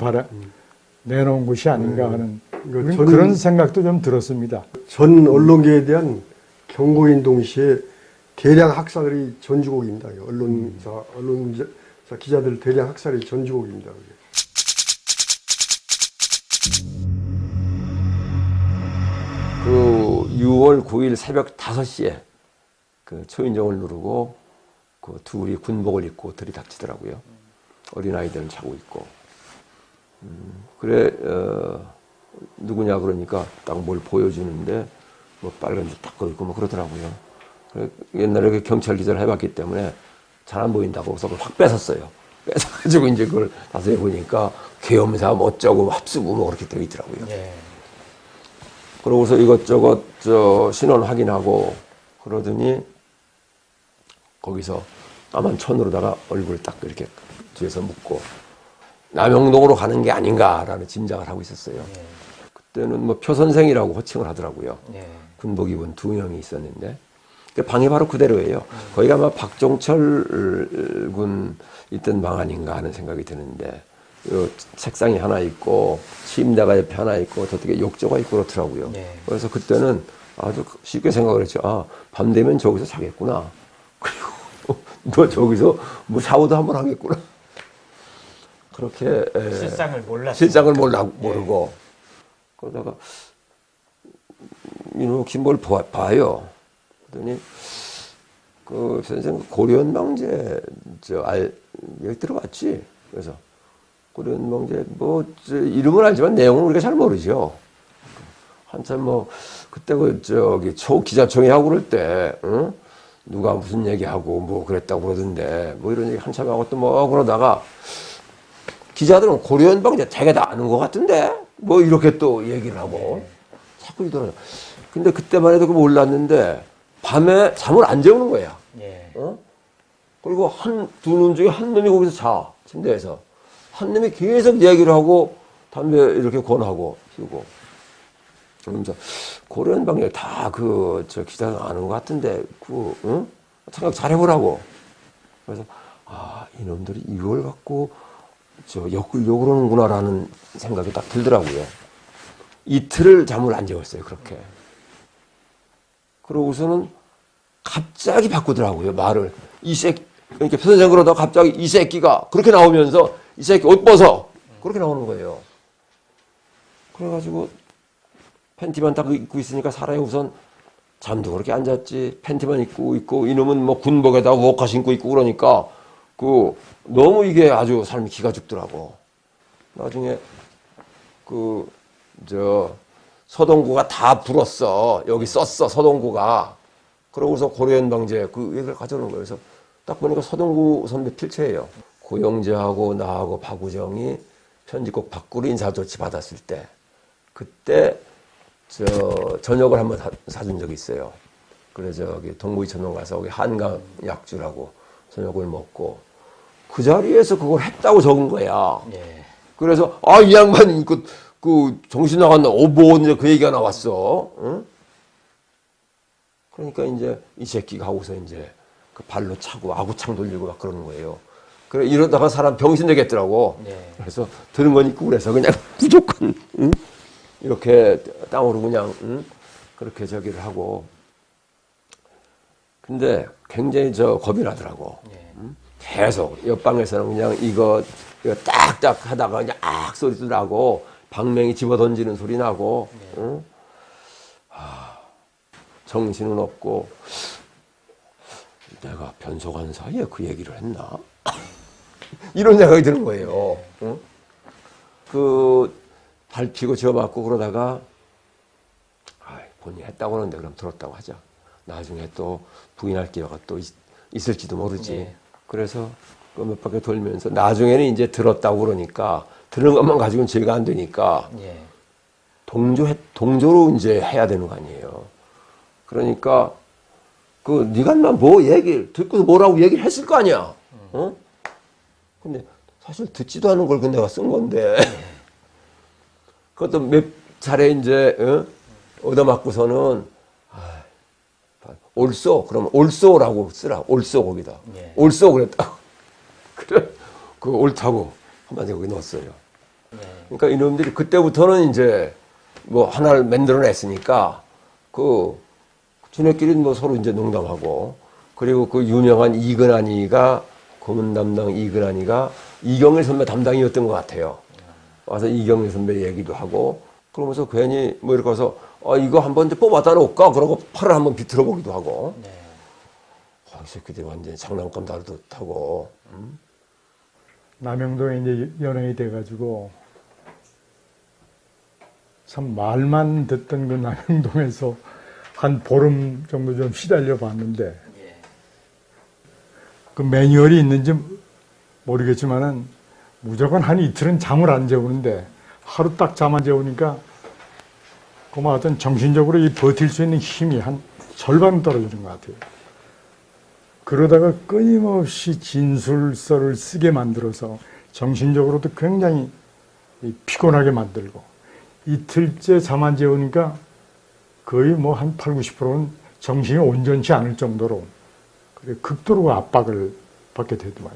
내놓은 것이 아닌가 하는 그런 생각도 좀 들었습니다. 전 언론계에 대한 경고인 동시에 대량 학살이 전주곡입니다. 언론사 기자들 대량 학살이 전주곡입니다. 그 6월 9일 새벽 5시에 그 초인종을 누르고 그 둘이 군복을 입고 들이닥치더라고요. 어린아이들은 자고 있고. 그래, 누구냐 그러니까 딱 뭘 보여주는데 뭐 빨간 줄 딱 걸고 뭐 그러더라고요. 그래, 옛날에 그 경찰 기자를 해봤기 때문에 잘 안 보인다고 그래서 그걸 확 뺏었어요. 뺏어가지고 이제 그걸 나중에 보니까 계엄사 뭐 어쩌고 합수부 뭐 그렇게 되어 있더라고요. 예. 그러고서 이것저것 신원 확인하고 그러더니 거기서 까만 천으로다가 얼굴을 딱 이렇게 뒤에서 묶고 남영동으로 가는 게 아닌가라는 짐작을 하고 있었어요. 그때는 뭐 표선생이라고 호칭을 하더라고요. 군복 입은 2명이 있었는데 그 방이 바로 그대로예요. 거기가 아마 박종철 군 있던 방 아닌가 하는 생각이 드는데 요 책상이 하나 있고 침대가 옆에 하나 있고 저쪽에 욕조가 있고 그렇더라고요. 그래서 그때는 아주 쉽게 생각을 했죠. 아, 밤 되면 저기서 자겠구나. 그리고 너 저기서 뭐 샤워도 한번 하겠구나. 그렇게 실상을 모르고 그러다가 이놈 김볼 봐요. 그러더니 그 선생 고려원망제 여기 들어봤지? 그래서 고려원망제 뭐 이름은 알지만 내용은 우리가 잘 모르죠. 한참 뭐 그때 초 기자총회 하고 그럴 때 응? 누가 무슨 얘기하고 뭐 그랬다고 그러던데 뭐 이런 얘기 한참 하고 또 뭐 그러다가 기자들은 고려원방제 되게 다 아는 것 같은데 뭐 이렇게 또 얘기를 하고 자꾸 이러더라고요. 근데 그때만 해도 몰랐는데 밤에 잠을 안 재우는 거야. 어? 그리고 두 놈 중에 한 놈이 거기서 자 침대에서 한 놈이 계속 얘기를 하고 담배 이렇게 권하고 피우고 그러면서 고려원방제 다 기자들 아는 것 같은데 응? 생각 잘 해보라고. 그래서 이놈들이 이걸 갖고 엮으려고 그러는구나라는 생각이 딱 들더라고요. 이틀을 잠을 안 재웠어요, 그렇게. 그러고서는 갑자기 바꾸더라고요, 말을. 이렇게 선생 그러다가 갑자기 이 새끼가 그렇게 나오면서 이 새끼 옷 벗어! 그렇게 나오는 거예요. 그래가지고 팬티만 딱 입고 있으니까 사람이 우선 잠도 그렇게 앉았지. 팬티만 입고 있고 이놈은 뭐 군복에다가 워커 신고 있고 그러니까 너무 이게 아주 삶이 기가 죽더라고. 나중에 서동구가 다 불었어. 여기 썼어, 서동구가. 그러고서 고려원방제 그 얘기를 가져오는 거예요. 그래서 딱 보니까 서동구 선배 필체예요. 고영재하고 나하고 박우정이 편집국 밖으로 인사조치 받았을 때 그때 저녁을 한번 사준 적이 있어요. 그래서 동부이천동 가서 거기 한강 약주라고 저녁을 먹고 그 자리에서 그걸 했다고 적은 거야. 그래서 이 양반이 그 정신 나갔나? 뭐 이제 그 얘기가 나왔어. 응? 그러니까 이제 이 새끼가 하고서 이제 그 발로 차고 아구창 돌리고 막 그러는 거예요. 그래 이러다가 사람 병신 되겠더라고. 네. 그래서 들은 건 있고 그래서 그냥 무조건 응? 이렇게 땅으로 그냥 응? 그렇게 저기를 하고. 근데 굉장히 겁이 나더라고. 응? 계속 옆방에서는 그냥 이거 딱딱 하다가 그냥 악 소리도 나고 방맹이 집어 던지는 소리 나고. 응? 정신은 없고 내가 변속한 사이에 그 얘기를 했나? 이런 생각이 드는 거예요. 응? 그 밟히고 지어맞고 그러다가 본인이 했다고 하는데 그럼 들었다고 하자. 나중에 또 부인할 기회가 또 있을지도 모르지. 네. 그래서 그 몇 바퀴 돌면서 나중에는 이제 들었다고 그러니까 들은 것만 가지고는 죄가 안 되니까 예. 동조로 이제 해야 되는 거 아니에요. 그러니까 그 네가 뭐 얘기를 듣고서 뭐라고 얘기를 했을 거 아니야. 어? 근데 사실 듣지도 않은 걸 내가 쓴 건데 그것도 몇 차례 이제 얻어맞고서는 옳소 그러면 옳소라고 쓰라. 옳소 거기다. 예. 옳소 그랬다고. 그래 그 옳다고 한마디 거기 넣었어요. 그러니까 이놈들이 그때부터는 이제 뭐 하나를 만들어냈으니까 그 지네끼리 뭐 서로 이제 농담하고 그리고 그 유명한 이근환이가 고문 담당 이근환이가 이경일 선배 담당이었던 것 같아요. 와서 이경일 선배 얘기도 하고 그러면서 괜히 뭐 이렇게 해서 이거 한번 이제 뽑아다 놓을까 그러고 팔을 한번 비틀어 보기도 하고 이 새끼들이 완전히 장난감 다루듯하고 남영동에 이제 연예인이 돼가지고 참 말만 듣던 그 남영동에서 한 보름 정도 좀 시달려 봤는데 그 매뉴얼이 있는지 모르겠지만은 무조건 한 이틀은 잠을 안 재우는데 하루 딱 잠 안 재우니까 그만 어떤 정신적으로 이 버틸 수 있는 힘이 한 절반 떨어지는 것 같아요. 그러다가 끊임없이 진술서를 쓰게 만들어서 정신적으로도 굉장히 피곤하게 만들고 이틀째 잠 안 재우니까 거의 뭐 한 80, 90%는 정신이 온전치 않을 정도로 극도로 압박을 받게 되더만.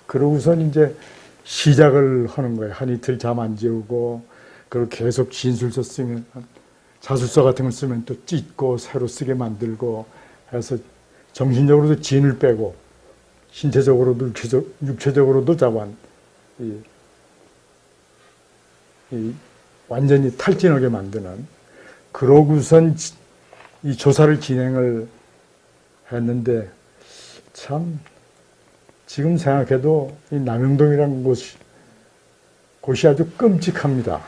그러고선 이제 시작을 하는 거예요. 한 이틀 잠 안 재우고 그리고 계속 진술서 쓰면 자술서 같은 걸 쓰면 또 찢고 새로 쓰게 만들고 해서 정신적으로도 진을 빼고 신체적으로도 육체적으로도 자관 완전히 탈진하게 만드는 그러고선 이 조사를 진행을 했는데 참 지금 생각해도 이 남영동이라는 곳이 아주 끔찍합니다.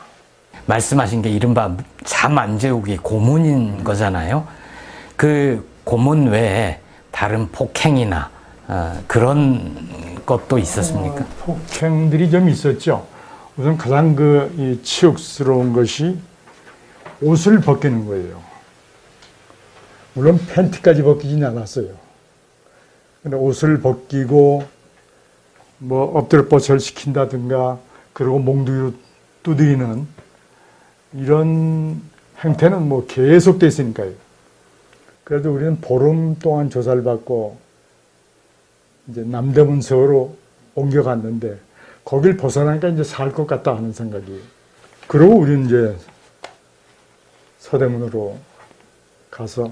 말씀하신 게 이른바 잠 안 재우기 고문인 거잖아요. 그 고문 외에 다른 폭행이나 그런 것도 있었습니까? 폭행들이 좀 있었죠. 우선 가장 이 치욕스러운 것이 옷을 벗기는 거예요. 물론 팬티까지 벗기진 않았어요. 근데 옷을 벗기고 뭐 엎드려 뻗쳐를 시킨다든가 그리고 몽둥이로 두드리는 이런 행태는 뭐 계속돼 있으니까요. 그래도 우리는 보름 동안 조사를 받고 이제 남대문서로 옮겨갔는데 거길 벗어나니까 이제 살 것 같다 하는 생각이. 그러고 우리는 이제 서대문으로 가서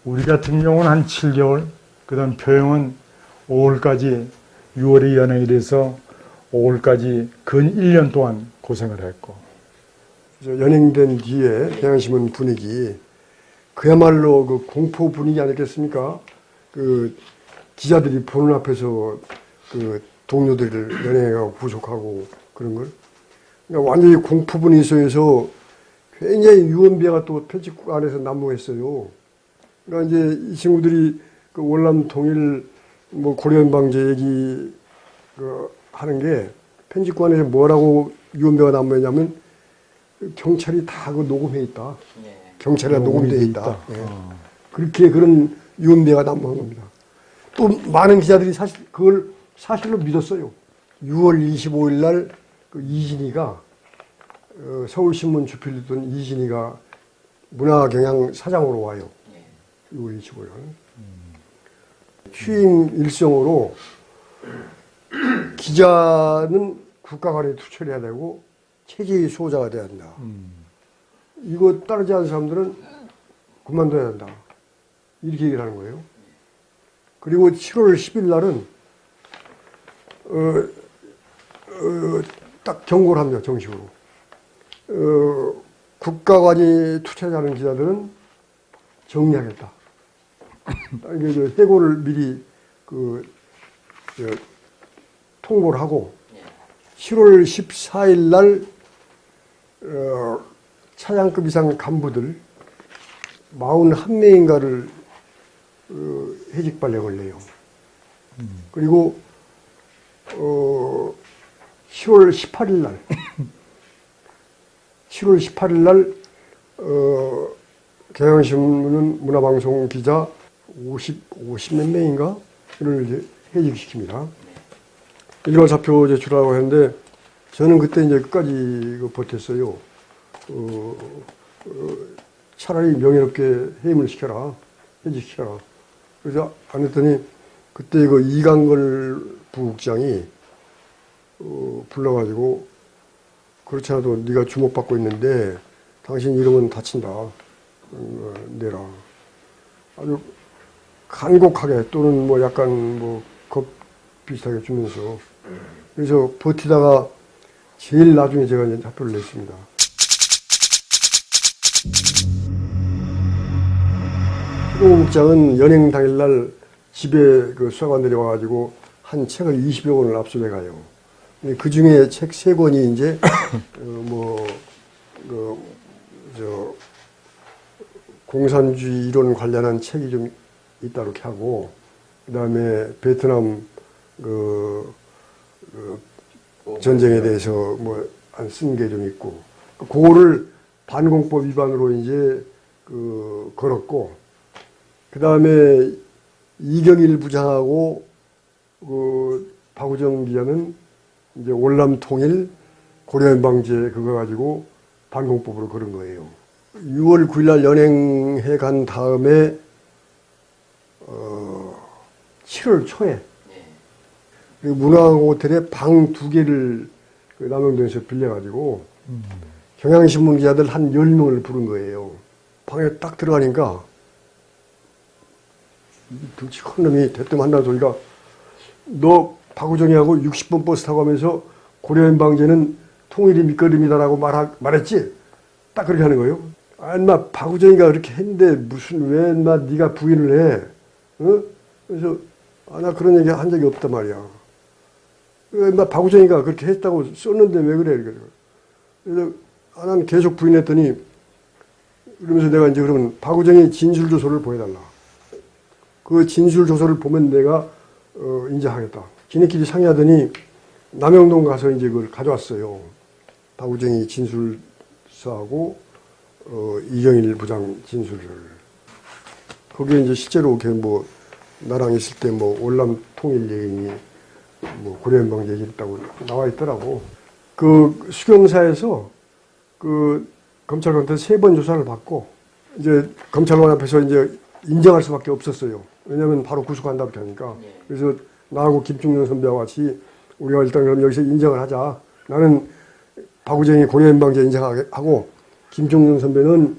우리 같은 경우는 한 7개월, 그 다음 표영은 5월까지 6월에 연행이 돼서 5월까지 근 1년 동안 고생을 했고. 연행된 뒤에 경향신문 분위기 그야말로 그 공포 분위기 아니겠습니까? 그 기자들이 보는 앞에서 그 동료들을 연행해가고 구속하고 그런 걸. 그러니까 완전히 공포 분위기 속에서 굉장히 유언비어가 또 편집국 안에서 난무했어요. 그러니까 이제 이 친구들이 그 월남 통일 뭐 고려인 방제 얘기 그 하는 게 편집국 안에서 뭐라고 유언비어가 난무했냐면 경찰이 다 그 녹음해 있다. 경찰이 녹음돼 있다. 예. 그렇게 그런 유언비어가 난무한 겁니다. 또 많은 기자들이 사실 그걸 사실로 믿었어요. 6월 25일 날 그 이진희가 서울신문 주필했던 이진희가 문화경향 사장으로 와요. 6월 25일. 취임 일성으로 기자는 국가관에 투철해야 되고 체제의 수호자가 돼야 한다. 이거 따르지 않은 사람들은 그만둬야 한다. 이렇게 얘기를 하는 거예요. 그리고 7월 10일 날은 딱 경고를 합니다. 정식으로. 국가관이 투철하는 기자들은 정리하겠다. 이게 해고를 미리 통보를 하고 7월 14일 날 차장급 이상 간부들 41명인가를 해직 발령을 내요. 그리고 7월 18일 날 7월 18일 날 경향신문은 문화방송 기자 50몇 명인가를 이제 해직시킵니다. 일괄사표 제출하라고 했는데 저는 그때 이제 끝까지 버텼어요. 차라리 명예롭게 해임을 시켜라, 해직시켜라. 그래서 안 했더니 그때 이강걸 부국장이 불러가지고 그렇지 않아도 네가 주목받고 있는데 당신 이름은 다친다. 내라. 아주 간곡하게 또는 뭐 약간 겁 비슷하게 주면서 그래서 버티다가 제일 나중에 제가 이제発표를 냈습니다. 수동국장은 연행 당일날 집에 수사관 내려와가지고 한 책을 20여 권을 압수해 가요. 그 중에 책 3권이 이제 공산주의 이론 관련한 책이 좀 있다 이렇게 하고 그다음에 베트남 전쟁에 대해서 안 쓴 게 좀 있고 그거를 반공법 위반으로 이제 걸었고 그다음에 이경일 부장하고 박우정 기자는 이제 월남통일 고려연방제 그거 가지고 반공법으로 걸은 거예요. 6월 9일 날 연행해 간 다음에 7월 초에 문화호텔에 방 2개를 남영동에서 빌려가지고 경향신문 기자들 한 10명을 부른 거예요. 방에 딱 들어가니까 덩치 큰 놈이 대뜸 한다는 소리가 너 박우정이하고 60번 버스 타고 가면서 고려연방제는 통일이 밑거름이다라고 말했지? 딱 그렇게 하는 거예요. 아, 인마 박우정이가 그렇게 했는데 무슨 왜 인마 네가 부인을 해? 어? 그래서 나 그런 얘기 한 적이 없단 말이야. 인마 박우정이가 그렇게 했다고 썼는데 왜 그래? 그래서 난 계속 부인했더니 그러면서 내가 이제 그러면 박우정이 진술조서를 보여달라. 그 진술조서를 보면 내가 인정하겠다. 지네끼리 상의하더니 남영동 가서 이제 그걸 가져왔어요. 박우정이 진술서하고 이경일 부장 진술을. 거기에 이제 실제로 이렇게 나랑 있을 때 월남 통일 얘기니 고려연방 얘기했다고 나와 있더라고. 그 수경사에서 검찰관한테 3번 조사를 받고 이제 검찰관 앞에서 이제 인정할 수밖에 없었어요. 왜냐하면 바로 구속한다고 하니까. 그래서 나하고 김충룡 선배와 같이 우리가 일단 그럼 여기서 인정을 하자. 나는 박우정이 고려연방제 인정하고 김충룡 선배는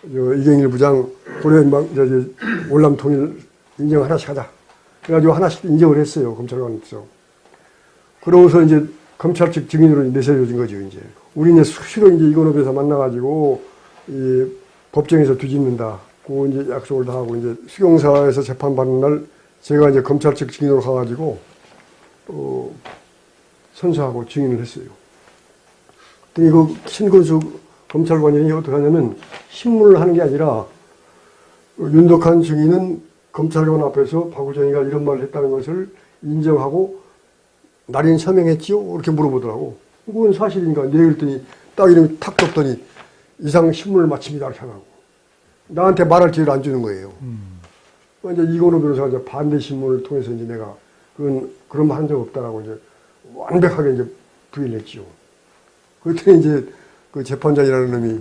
이경일 부장 고려연방 월남통일 인정 하나씩 하자. 그래가지고 하나씩 인정을 했어요. 검찰관에서. 그러고서 이제 검찰 측 증인으로 내세워진 거죠. 이제 우리 이제 수시로 이제 이건업에서 만나가지고 이 법정에서 뒤집는다. 그 이제 약속을 다 하고 이제 수경사에서 재판 받는 날 제가 이제 검찰 측 증인으로 가가지고 선서하고 증인을 했어요. 근데 이거 신건수 검찰관이 어떻게 하냐면 신문을 하는 게 아니라 윤덕한 증인은 검찰관 앞에서 박우정이가 이런 말을 했다는 것을 인정하고 날인 서명했지요? 이렇게 물어보더라고. 그건 사실이니까 내가 그랬더니 딱 이름이 탁 떴더니 이상 신문을 마칩니다 이렇게 하라고. 나한테 말할 기회를 안 주는 거예요. 이제 이건호 변호사가 이제 반대 신문을 통해서 이제 내가 그런 말 한 적 없다라고 이제 완벽하게 이제 부인을 했지요. 그랬더니 이제 그 재판장이라는 놈이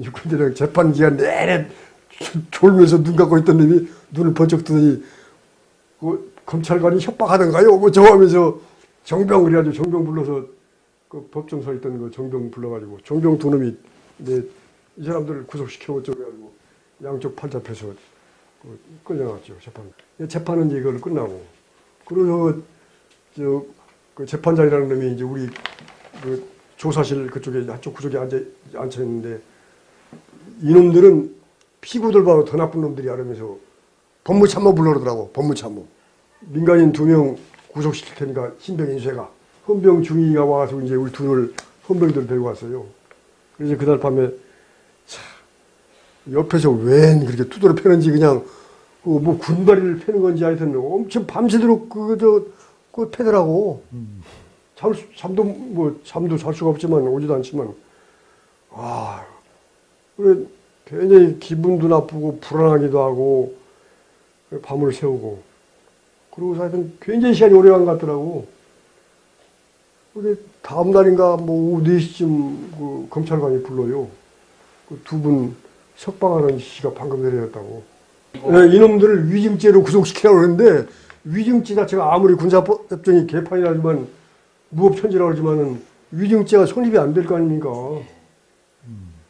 육군대령 재판 기간 내내 졸면서 눈 감고 있던 놈이 눈을 번쩍 뜨더니 그 검찰관이 협박하던가요? 뭐 저거 하면서 정병 그래가지고 정병 불러서 그 법정 서 있던 그 정병 불러가지고 정병 두 놈이 이제 이 사람들을 구속시켜 어쩌고해가지고 양쪽 팔잡혀서 그 끌려나갔죠 재판. 재판은 이제 이걸 끝나고 그래서 그 재판장이라는 놈이 이제 우리 그 조사실 그쪽에 한쪽 구석에 앉혀 있는데 이놈들은 피고들보다 더 나쁜 놈들이야 그러면서 법무참모 불러오더라고. 법무참모. 민간인 2명 구속시킬 테니까 신병 인쇄가. 헌병 중위가 와서 이제 우리 둘을 헌병들 데리고 왔어요. 그래서 그날 밤에 참 옆에서 웬 그렇게 두드러 패는지 그냥 뭐 군바리를 패는 건지 하여튼 엄청 밤새도록 그거 패더라고. 잠도 잘 수가 없지만 오지도 않지만 그래 굉장히 기분도 나쁘고 불안하기도 하고 밤을 새우고 그러고서 하여튼 굉장히 시간이 오래 간 것 같더라고. 그게 다음 날인가 뭐 오후 4시쯤 그 검찰관이 불러요. 그 2분 석방하는 씨가 방금 내려졌다고. 네, 이놈들을 위증죄로 구속시키라고 그러는데 위증죄 자체가 아무리 군사법정이 개판이 나지만 무법천지라고 그러지만은 위증죄가 성립이 안 될 거 아닙니까?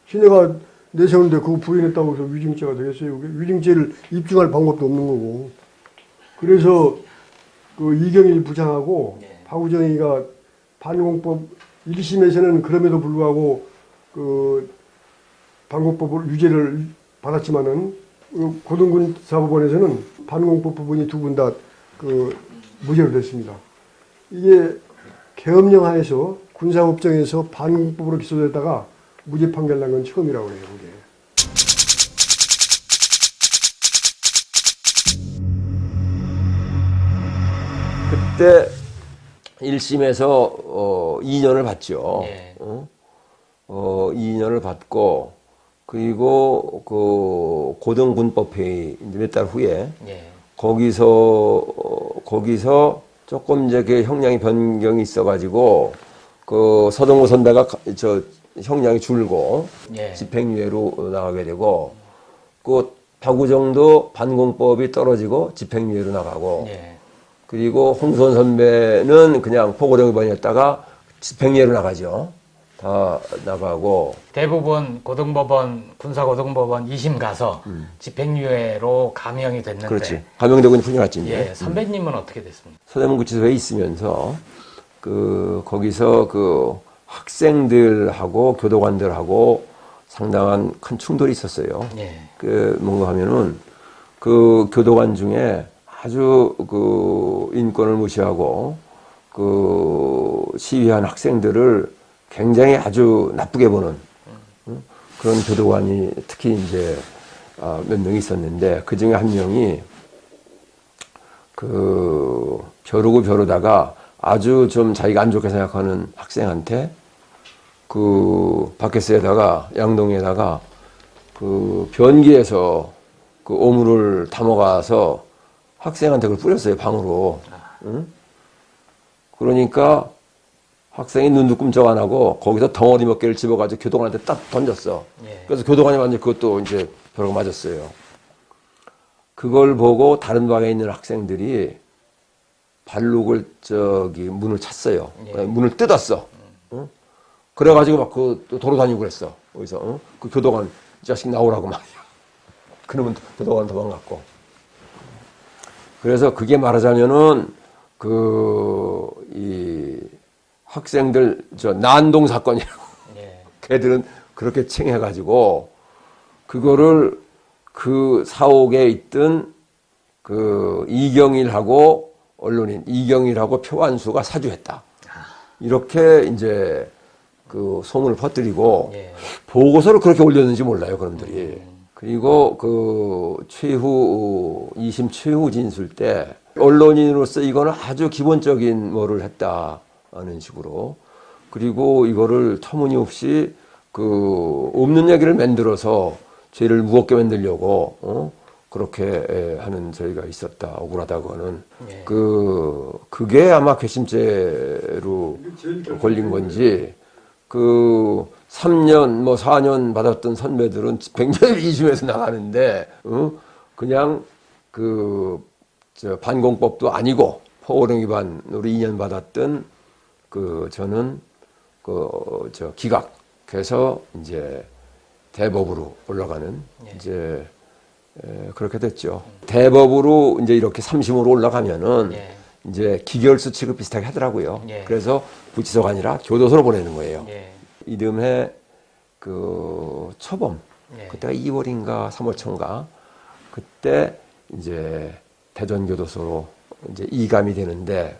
시내가 내세우는데 그거 부인했다고 해서 위증죄가 되겠어요? 위증죄를 입증할 방법도 없는 거고. 그래서 그 이경일 부장하고 박우정이가 반공법 1심에서는 그럼에도 불구하고 그 반공법을 유죄를 받았지만은 고등군사법원에서는 반공법 부분이 2분 다 그 무죄로 됐습니다. 이게 계엄령 하에서 군사법정에서 반공법으로 기소됐다가 무죄 판결 난 건 처음이라고 해요. 그게. 그때 1심에서 2년을 받죠. 예. 2년을 받고 그리고 그 고등군법회의 몇 달 후에 예. 거기서 조금 이제 그 형량이 변경이 있어가지고 그 서동호 선배가 형량이 줄고 예. 집행유예로 나가게 되고 그 박우정도 반공법이 떨어지고 집행유예로 나가고 예. 그리고 홍수원 선배는 그냥 포고령 위반이었다가 집행유예로 나가죠. 다 나가고 대부분 고등법원 군사고등법원 2심 가서 집행유예로 감형이 됐는데 그렇지. 감형되고 있는 분이 이제. 예, 선배님은 어떻게 됐습니까? 서대문 구치소에 있으면서 거기서 그 학생들하고 교도관들하고 상당한 큰 충돌이 있었어요. 예. 뭔가 하면은 그 교도관 중에 아주 그 인권을 무시하고 그 시위한 학생들을 굉장히 아주 나쁘게 보는 그런 교도관이 특히 이제 몇 명 있었는데 그 중에 한 명이 그 벼르다가 아주 좀 자기가 안 좋게 생각하는 학생한테 그 바켓스에다가 양동이에다가 그 변기에서 그 오물을 담아가서 학생한테 그걸 뿌렸어요, 방으로. 응? 그러니까 학생이 눈도 끔쩍 안 하고 거기서 덩어리 몇 개를 집어가지고 교도관한테 딱 던졌어. 예. 그래서 교도관이 완전 그것도 이제 벼르고 맞았어요. 그걸 보고 다른 방에 있는 학생들이 발록을 문을 찼어요. 예. 문을 뜯었어. 응? 그래가지고 막 그 돌아다니고 그랬어. 거기서 응? 그 교도관 이 자식 나오라고 말이야. 그러면 교도관 도망갔고. 그래서 그게 말하자면은 이 학생들 난동 사건이라고. 예. 걔들은 그렇게 칭해가지고 그거를 그 사옥에 있던 그 이경일하고 언론인 이경일하고 표완수가 사주했다. 이렇게 이제 그 소문을 퍼뜨리고 예. 보고서를 그렇게 올렸는지 몰라요, 그놈들이. 그리고 그2심 최후 진술 때 언론인으로서 이거는 아주 기본적인 뭐를 했다는 식으로. 그리고 이거를 터무니없이 그 없는 얘기를 만들어서 죄를 무겁게 만들려고 그렇게 하는 저희가 있었다. 억울하다고는. 예. 그게 아마 괘씸죄로 걸린 건지 그 3년, 뭐 4년 받았던 선배들은 100년 이심에서 나가는데, 그냥 반공법도 아니고, 포고령 위반으로 2년 받았던 저는 기각해서 이제 대법으로 올라가는 이제 그렇게 됐죠. 대법으로 이제 이렇게 3심으로 올라가면은 이제 기결수 취급 비슷하게 하더라고요. 그래서 구치소가 아니라 교도소로 보내는 거예요. 이듬해 초범 그때가 2월인가 3월 초인가 그때 이제 대전교도소로 이제 이감이 되는데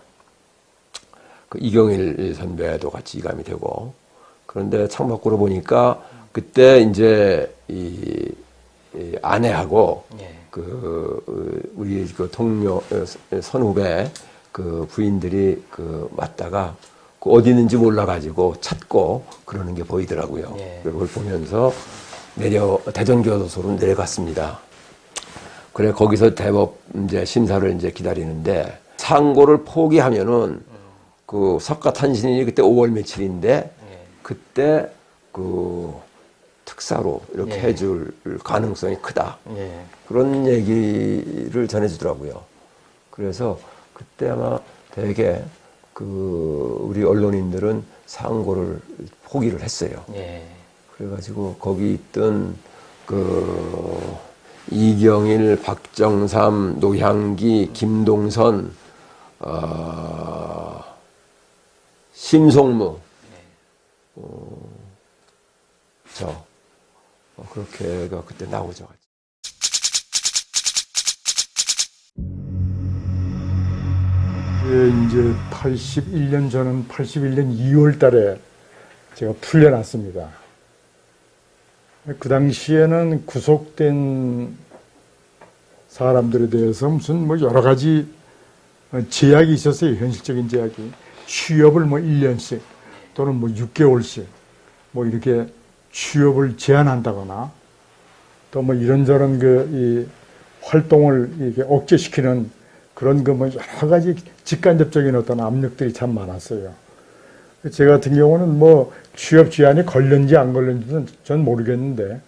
이경일 선배도 같이 이감이 되고 그런데 창밖으로 보니까 그때 이제 이 아내하고 우리 동료 선후배 부인들이 맞다가 어디 있는지 몰라가지고 찾고 그러는 게 보이더라고요. 그걸 보면서 대전교도소로 내려갔습니다. 그래 거기서 대법 이제 심사를 이제 기다리는데 상고를 포기하면은 석가탄신일이 그때 5월 며칠인데 그때 특사로 이렇게 해줄 가능성이 크다. 그런 얘기를 전해주더라고요. 그래서 그때 아마 되게 우리 언론인들은 상고를 포기를 했어요. 그래가지고 거기 있던 이경일, 박정삼, 노향기, 김동선, 심송무, 그렇게가 그때 나오죠. 이제 81년 저는 81년 2월 달에 제가 풀려났습니다. 그 당시에는 구속된 사람들에 대해서 무슨 여러 가지 제약이 있었어요. 현실적인 제약이. 취업을 1년씩 또는 6개월씩 이렇게 취업을 제한한다거나 또 이런저런 이 활동을 이렇게 억제시키는 그런 여러 가지 직간접적인 어떤 압력들이 참 많았어요. 제 같은 경우는 취업 제한이 걸렸는지 안 걸렸는지는 전 모르겠는데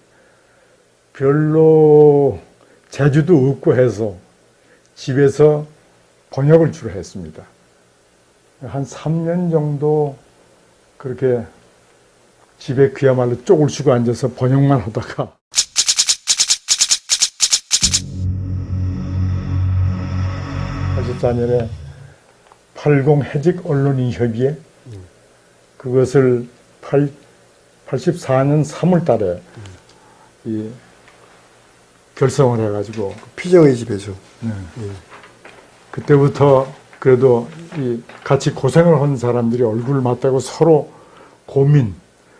별로 재주도 없고 해서 집에서 번역을 주로 했습니다. 한 3년 정도 그렇게 집에 그야말로 쪽을 치고 앉아서 번역만 하다가 84년에 80 해직 언론인협의회 그것을 84년 3월 달에 결성을 해가지고 피정의 집에서 그때부터 그래도 같이 고생을 한 사람들이 얼굴을 맞대고 서로 고민,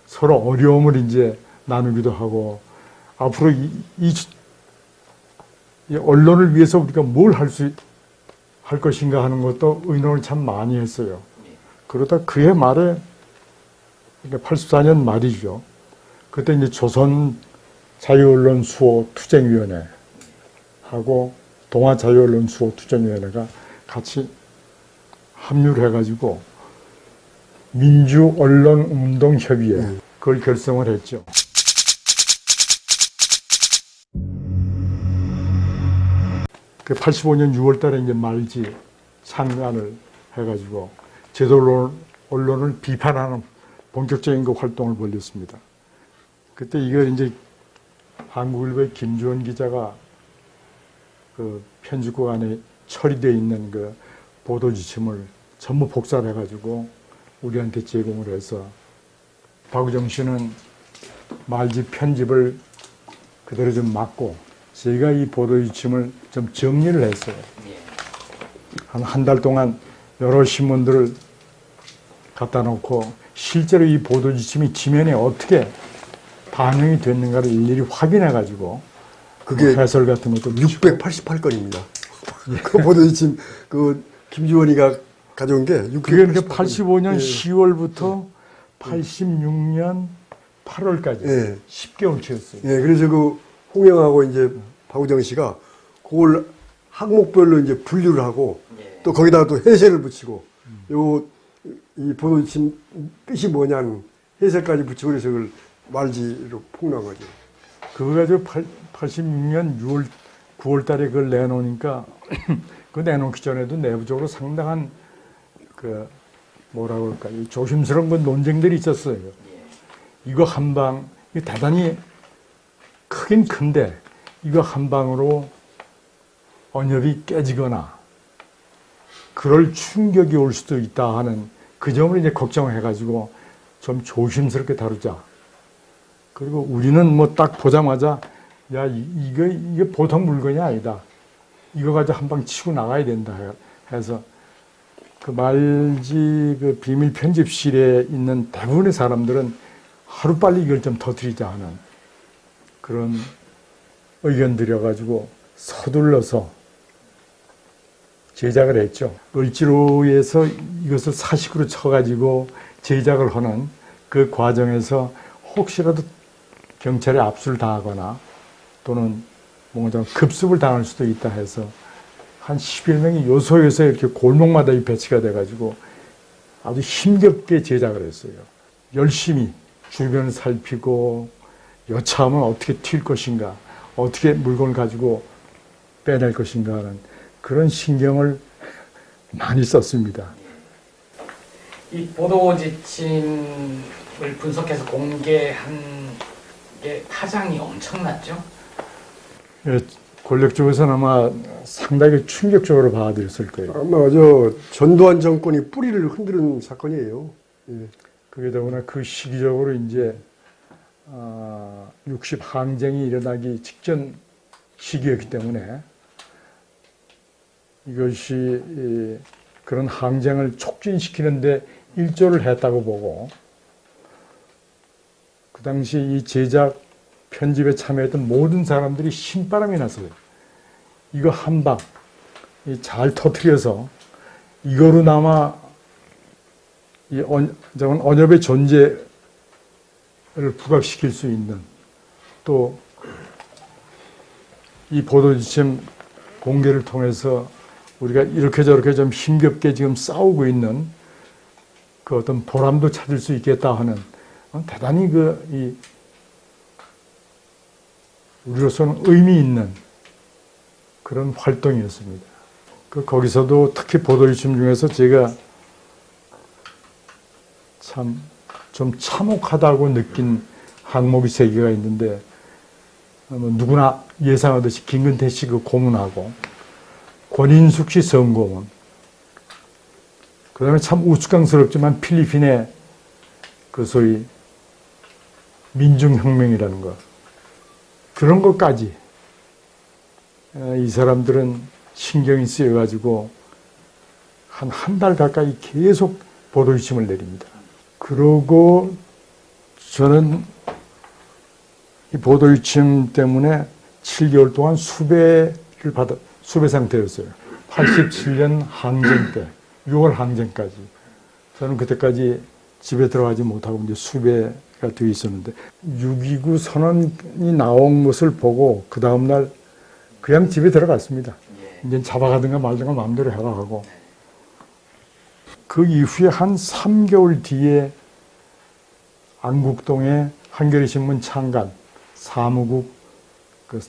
서로 어려움을 이제 나누기도 하고 앞으로 이 언론을 위해서 우리가 뭘 할 것인가 하는 것도 의논을 참 많이 했어요. 그러다 그해 말에 84년 말이죠. 그때 이제 조선 자유언론 수호 투쟁위원회 하고 동아 자유언론 수호 투쟁위원회가 같이 합류를 해가지고 민주언론운동협의회 그걸 결성을 했죠. 그 85년 6월 달에 이제 말지 창간을 해가지고 제도 언론을 비판하는 본격적인 그 활동을 벌였습니다. 그때 이걸 이제 한국일보의 김주원 기자가 그 편집국 안에 처리되어 있는 그 보도 지침을 전부 복사를 해가지고 우리한테 제공을 해서 박우정 씨는 말지 편집을 그대로 좀 맡고 저희가 이 보도 지침을 좀 정리를 했어요. 한 달 동안 여러 신문들을 갖다 놓고 실제로 이 보도 지침이 지면에 어떻게 반영이 됐는가를 일일이 확인해가지고 그게 해설 같은 것도 688건입니다. 그 보도 지침 김주원이가 가져온 게 그게 85년 10월부터 86년 8월까지 10개월치였어요. 예, 그래서 홍영하고 이제 박우정 씨가 그걸 항목별로 이제 분류를 하고 또 거기다가 또 해설을 붙이고 이 보도 지침 뜻이 뭐냐는 해석까지 붙이고 그래서 그걸 말지로 폭로하죠. 그거 가지고 86년 9월 달에 그걸 내놓으니까 그 내놓기 전에도 내부적으로 상당한 그 뭐라 그럴까 이 조심스러운 건 논쟁들이 있었어요. 이거 한 방, 이거 대단히 크긴 큰데 이거 한 방으로 언협이 깨지거나 그럴 충격이 올 수도 있다 하는 그 점을 이제 걱정해가지고 좀 조심스럽게 다루자. 그리고 우리는 뭐 딱 보자마자 야 이게 보통 물건이 아니다. 이거 가지고 한 방 치고 나가야 된다 해서 그 말지 그 비밀 편집실에 있는 대부분의 사람들은 하루빨리 이걸 좀 터뜨리자 하는 그런 의견들이어가지고 서둘러서 제작을 했죠. 을지로에서 이것을 사식으로 쳐가지고 제작을 하는 그 과정에서 혹시라도 경찰에 압수를 당하거나 또는 뭔가 좀 급습을 당할 수도 있다 해서 한 10여 명이 요소에서 이렇게 골목마다 배치가 돼가지고 아주 힘겹게 제작을 했어요. 열심히 주변을 살피고 여차하면 어떻게 튈 것인가, 어떻게 물건을 가지고 빼낼 것인가 하는 그런 신경을 많이 썼습니다. 이 보도 지침을 분석해서 공개한 게 파장이 엄청났죠? 예, 권력 쪽에서는 아마 상당히 충격적으로 받아들였을 거예요. 아마 저 전두환 정권이 뿌리를 흔드는 사건이에요. 예. 그게 더구나 그 시기적으로 이제 60 항쟁이 일어나기 직전 시기였기 때문에 이것이 그런 항쟁을 촉진시키는데 일조를 했다고 보고 그 당시 이 제작 편집에 참여했던 모든 사람들이 신바람이 났어요. 이거 한 방 잘 터뜨려서 이거로나마 이 언협의 존재를 부각시킬 수 있는 또 이 보도지침 공개를 통해서 우리가 이렇게 저렇게 좀 힘겹게 지금 싸우고 있는 그 어떤 보람도 찾을 수 있겠다 하는 대단히 우리로서는 의미 있는 그런 활동이었습니다. 거기서도 특히 보도지침 중에서 제가 참 좀 참혹하다고 느낀 항목이 3개가 있는데 누구나 예상하듯이 김근태 씨 그 고문하고 권인숙 씨 성고문 그 다음에 참 우스꽝스럽지만 필리핀의 그 소위 민중혁명이라는 것 그런 것까지 이 사람들은 신경이 쓰여가지고 한 달 가까이 계속 보도지침을 내립니다. 그러고 저는 이 보도지침 때문에 7개월 동안 수배 상태였어요. 87년 항쟁 때, 6월 항쟁까지. 저는 그때까지 집에 들어가지 못하고 이제 수배가 되어 있었는데 6.29 선언이 나온 것을 보고 그 다음날 그냥 집에 들어갔습니다. 이제 잡아가든가 말든가 마음대로 해라 하고. 그 이후에 한 3개월 뒤에 안국동의 한겨레신문 창간 사무국 그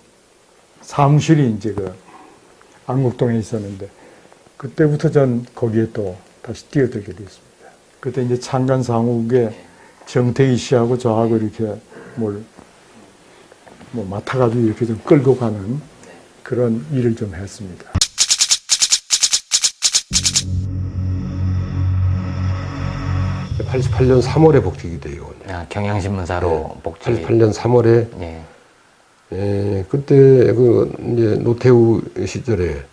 사무실이 이제 그 안국동에 있었는데 그때부터 전 거기에 또 다시 뛰어들게 됐습니다. 그때 이제 창간 사무국에 정태희 씨하고 저하고 이렇게 뭐 맡아가지고 이렇게 좀 끌고 가는 그런 일을 좀 했습니다. 네. 88년 3월에 복직이 돼요. 경향신문사로 복직이. 88년 3월에 그때 이제 노태우 시절에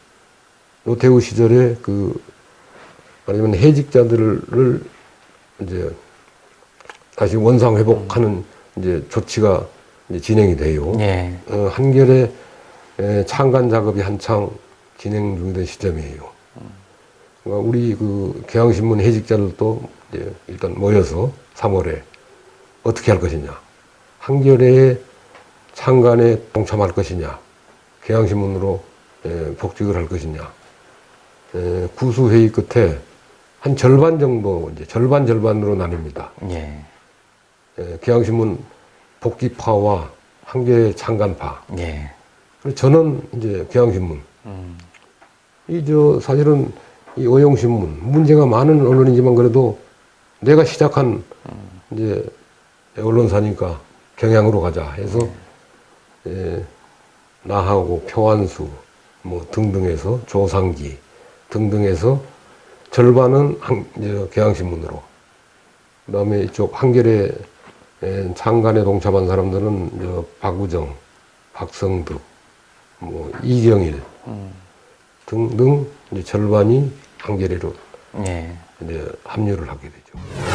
말하자면 해직자들을 이제 다시 원상 회복하는 이제 조치가 이제 진행이 돼요. 한겨레 창간 작업이 한창 진행 중이던 시점이에요. 그러니까 우리 경향신문 해직자들도 이제 일단 모여서 3월에 어떻게 할 것이냐, 한겨레 창간에 동참할 것이냐, 경향신문으로 복직을 할 것이냐, 구수회의 끝에 한 절반 정도, 이제 절반으로 나뉩니다. 경향신문 복귀파와 한겨레 창간파. 예. 그래서 저는 이제 경향신문. 사실은 이 어용신문 문제가 많은 언론이지만 그래도 내가 시작한 이제 언론사니까 경향으로 가자 해서 나하고 표안수 뭐 등등해서 조상기 등등해서 절반은 이제 경향신문으로, 그다음에 이쪽 한겨레 창간에 동참한 사람들은 박우정, 박성득, 뭐 이경일 등등 이제 절반이 한겨레로 예. 이제 합류를 하게 되죠.